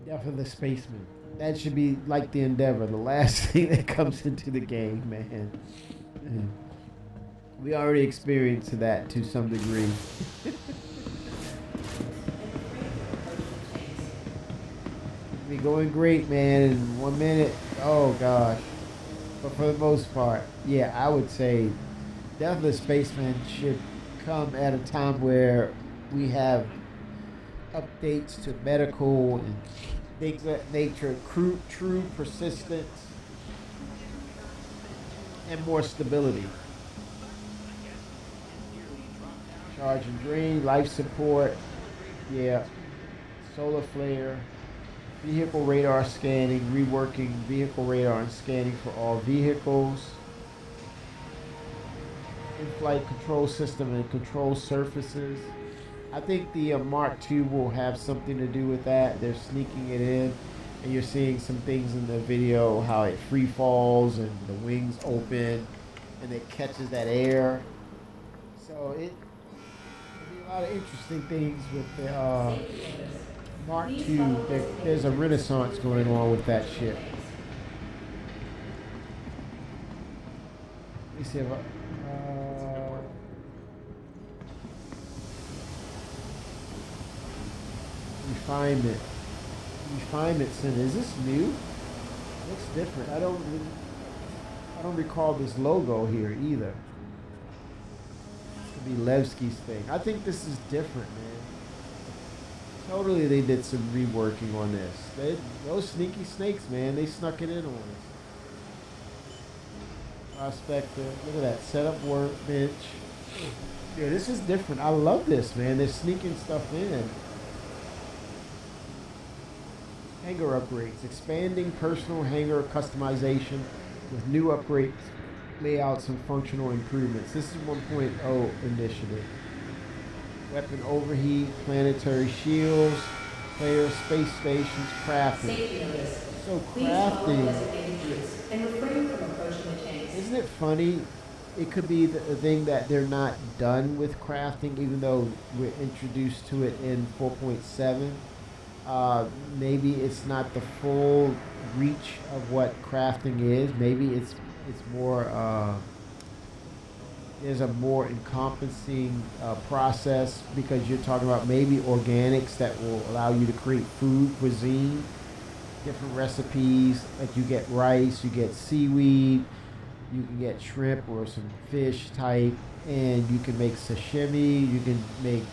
Death of the Spaceman. That should be like the Endeavor, the last thing that comes into the game, man. We already experienced that to some degree. Be going great, man, in 1 minute. Oh gosh. But for the most part, yeah, I would say Death of the Spaceman should come at a time where we have updates to medical and things of that nature, true persistence, and more stability. Charge and drain, life support, yeah, solar flare, vehicle radar scanning, reworking vehicle radar and scanning for all vehicles, in-flight control system and control surfaces. I think the Mark II will have something to do with that. They're sneaking it in, and you're seeing some things in the video, how it free falls and the wings open, and it catches that air. So there'll be a lot of interesting things with the Mark II. There's a renaissance going on with that ship. Let me see if Refinement Center. Is this new? Looks different. I don't recall this logo here either. This could be Levski's thing. I think this is different, man. Totally, they did some reworking on this. Those sneaky snakes, man, they snuck it in on us. Prospector. Look at that setup workbench. Yeah, this is different. I love this, man. They're sneaking stuff in. Hangar upgrades, expanding personal hangar customization with new upgrades, layouts, and functional improvements. This is 1.0 initiative. Weapon overheat, planetary shields, player space stations, crafting. Safety notice. So Please follow crafting, designated routes and refrain from approaching the tanks. isn't it funny? It could be the thing that they're not done with crafting, even though we're introduced to it in 4.7. Maybe it's not the full reach of what crafting is. Maybe it's more. There's a more encompassing process, because you're talking about maybe organics that will allow you to create food, cuisine, different recipes. Like you get rice, you get seaweed, you can get shrimp or some fish type, and you can make sashimi. You can make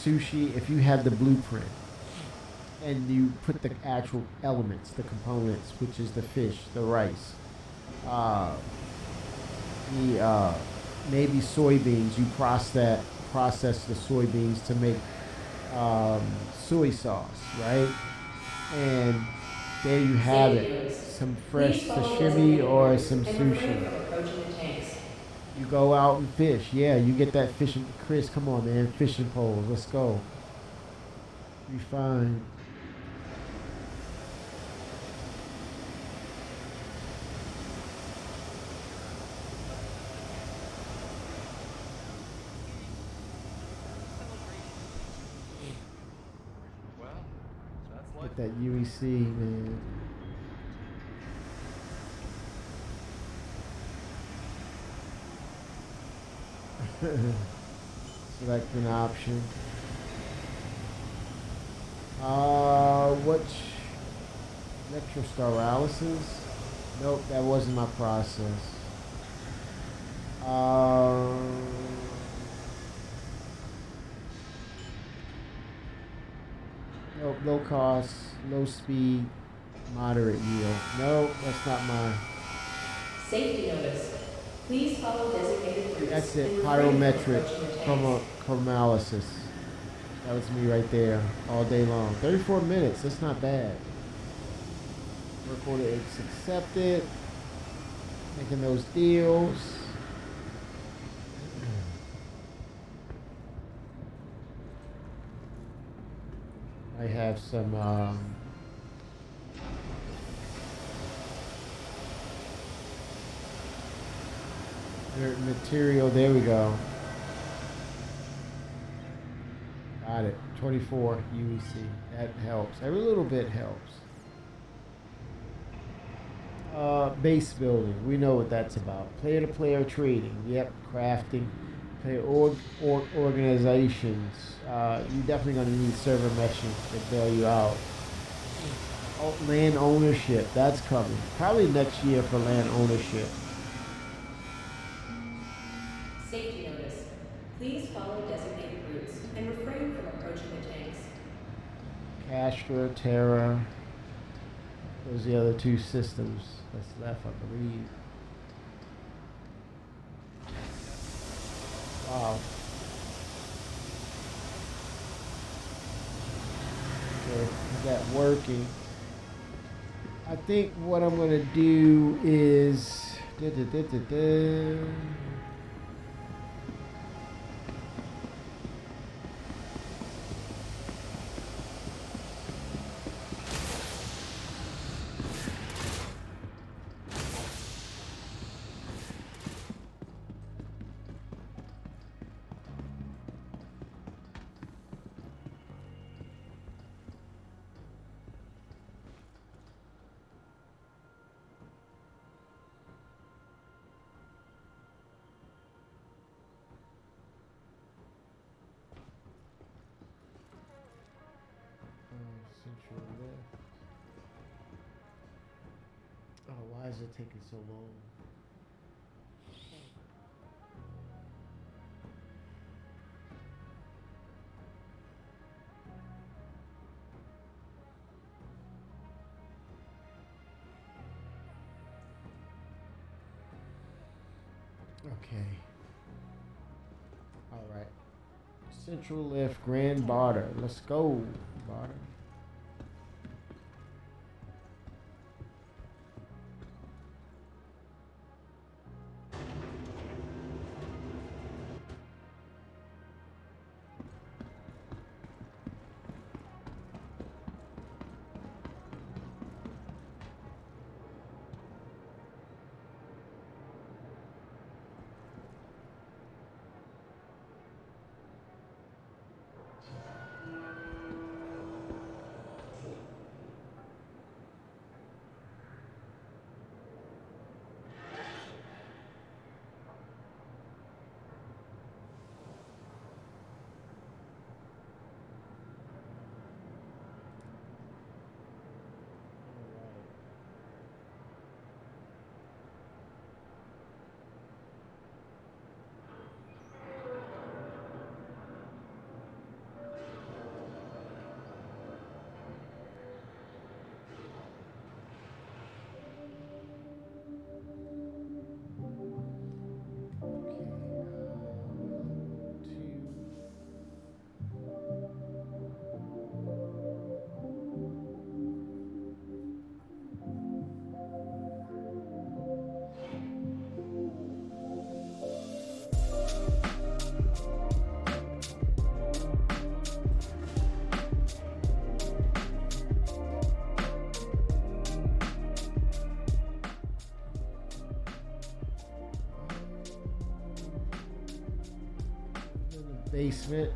sushi if you have the blueprint, and you put the actual elements, the components, which is the fish, the rice, maybe soybeans. You process the soybeans to make soy sauce, right? And there you have it, some fresh sashimi or some sushi. You go out and fish. Yeah, you get that fishing. Chris, come on, man. Fishing poles. Let's go. Refine. Get that UEC, man. Select an option. Which electrostarolysis? Nope, that wasn't my process. Nope, low cost, low speed, moderate yield. Nope, that's not mine. Safety notice. Please follow designated routes. That's it, and refrain from pyrometric approaching the tanks. chromolysis. That was me right there, all day long. 34 minutes, that's not bad. Work order is accepted. Making those deals. I have some material. There we go. Got it. 24 UEC. That helps. Every little bit helps. Base building. We know what that's about. Player-to-player trading. Yep. Crafting. Player organizations. You're definitely going to need server meshing to bail you out. Oh, land ownership. That's coming. Probably next year for land ownership. Safety notice. Please follow designated routes and refrain from approaching the tanks. Castra, Terra. Those are the other two systems that's left, I believe. Wow. Okay, is that working? I think what I'm gonna do is central left. Oh, why is it taking so long? Okay. All right. Central left, Grand Barter. Let's go, Barter. Basement.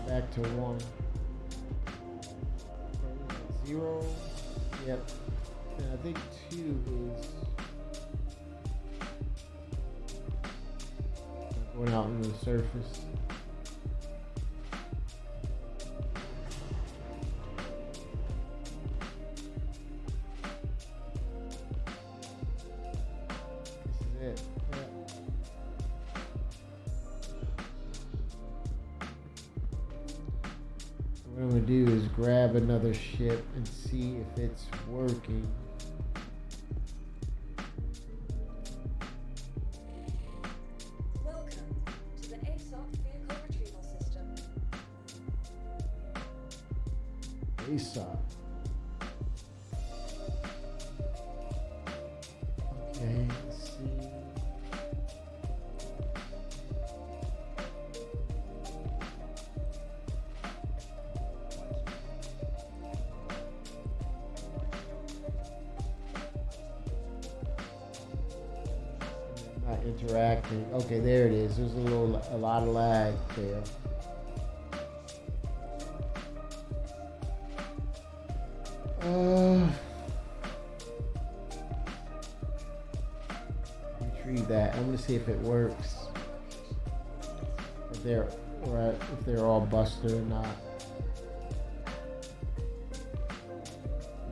Back to 1. 0. Yep. And I think 2 is going out on the surface. This is it. Yep. What I'm gonna do is grab another ship and see if it's working. Welcome to the ASOP Vehicle Retrieval System. ASOP. Okay, let's see. Not interacting. Okay, there it is. There's a lot of lag there. Retrieve that. I'm gonna see if it works. If they're all busted or not.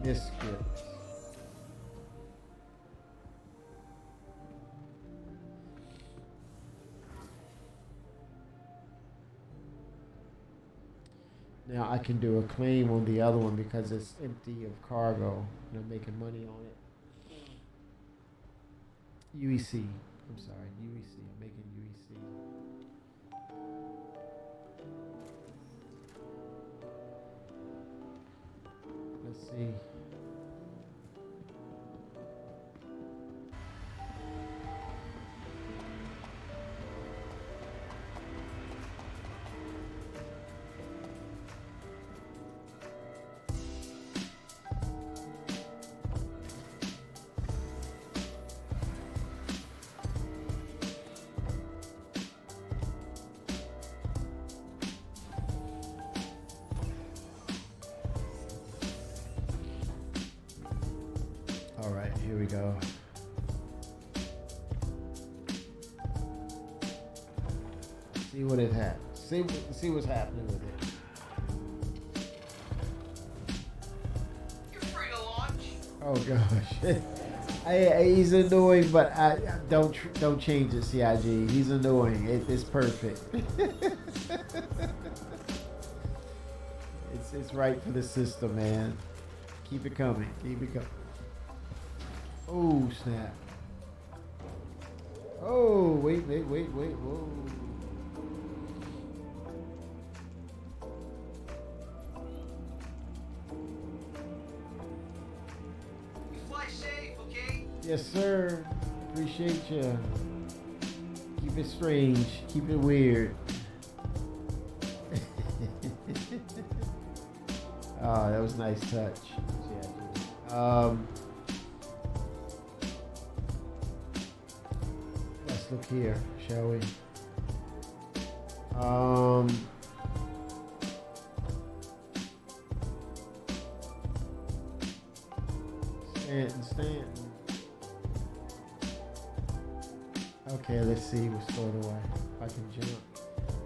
Miscrit. Now I can do a claim on the other one because it's empty of cargo and I'm making money on it. UEC. I'm sorry, UEC. I'm making UEC. Let's see. All right, here we go. See what it had. See what's happening with it. You're free to launch. Oh gosh, he's annoying, but I don't change it, CIG. He's annoying. It's perfect. it's right for the system, man. Keep it coming. Keep it coming. Oh snap! Oh wait! Whoa! You fly safe, okay? Yes, sir. Appreciate you. Keep it strange. Keep it weird. Oh, that was a nice touch. Let's look here, shall we? Stanton. Okay, let's see what's stored away. If I can jump.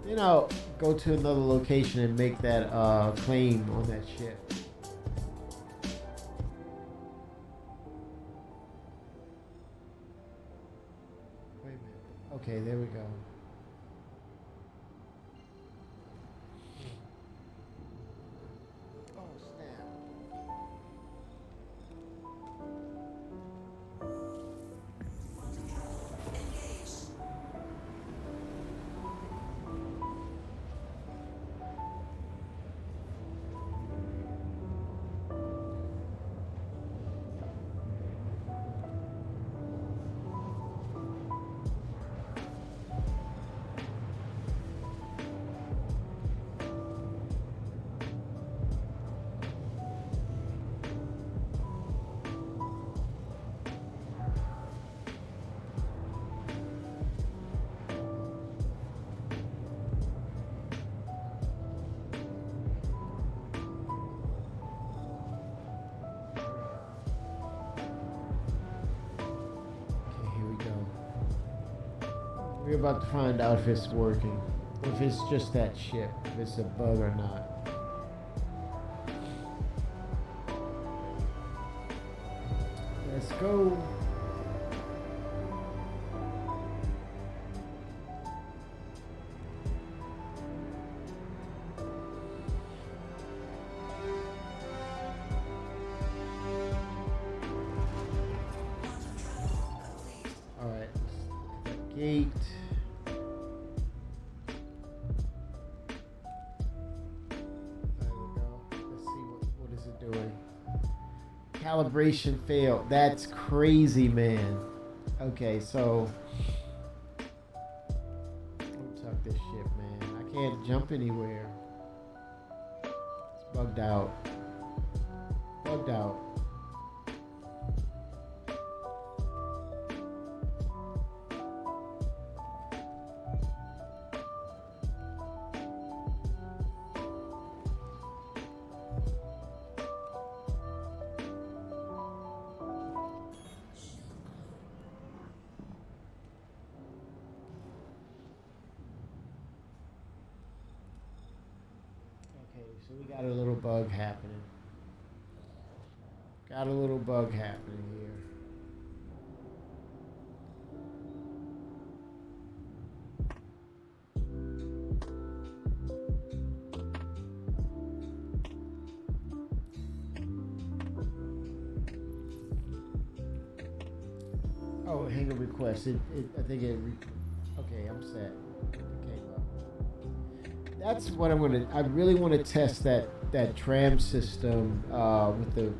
Then I'll go to another location and make that claim on that ship. Wait a minute. Okay, there we go. Oh, snap. We're about to find out if it's working. If it's just that ship. If it's a bug or not. Let's go. All right. Gate. Calibration failed. That's crazy, man. Okay, so tuck this shit, man. I can't jump anywhere. It's bugged out. Bugged out. So we got a little bug happening. Got a little bug happening here. Oh, hang a request. I think okay, I'm set. It came up. That's what I'm gonna. I really want to test that tram system with the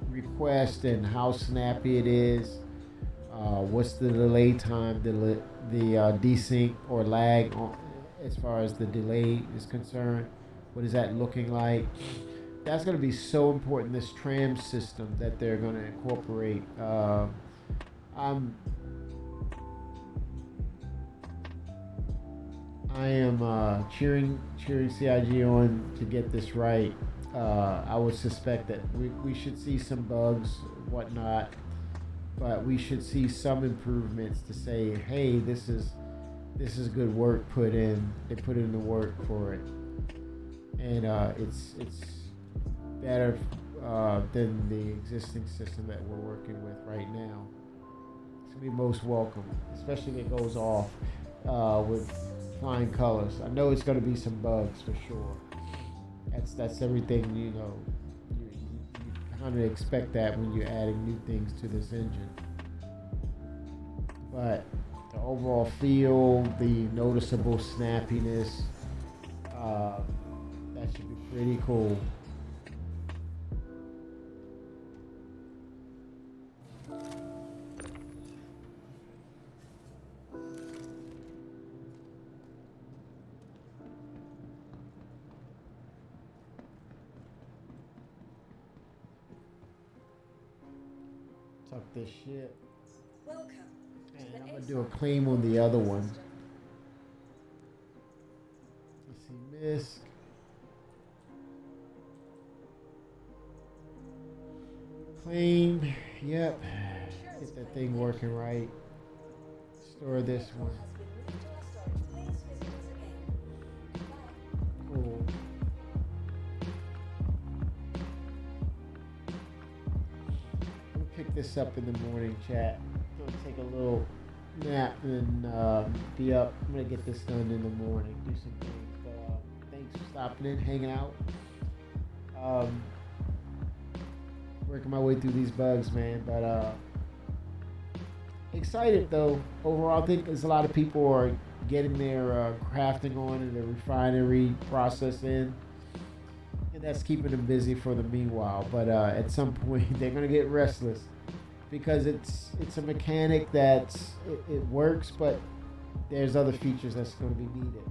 request and how snappy it is. What's the delay time? The desync or lag as far as the delay is concerned. What is that looking like? That's going to be so important. This tram system that they're going to incorporate. I am cheering CIG on to get this right. I would suspect that we should see some bugs, whatnot, but we should see some improvements to say, hey, this is good work put in. They put in the work for it, and it's better than the existing system that we're working with right now. It's gonna be most welcome, especially if it goes off with flying colors. I know it's gonna be some bugs for sure. That's everything, you know. You kind of expect that when you're adding new things to this engine. But the overall feel, the noticeable snappiness, that should be pretty cool. Tuck this shit. Welcome. And I'm gonna do a claim on the other one. Let's see, MISC. Claim. Yep. Get that thing working right. Store this one. Cool. We'll pick this up in the morning, chat. Gonna take a little nap and be up. I'm gonna get this done in the morning. Do some things. But thanks for stopping in, hanging out. Working my way through these bugs, man. But excited though. Overall, I think there's a lot of people are getting their crafting on and their refinery process in, and that's keeping them busy for the meanwhile. But at some point, they're gonna get restless because it's a mechanic that it works, but there's other features that's going to be needed.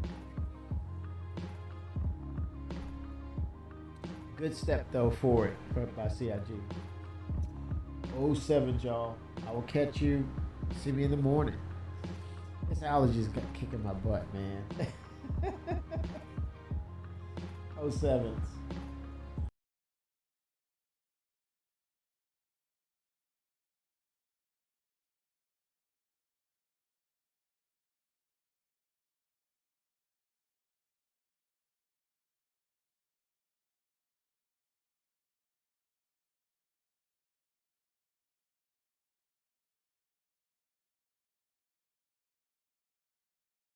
Good step though for it by CIG. 07, y'all. I will catch you. See me in the morning. This allergies got kicking my butt, man. 07s.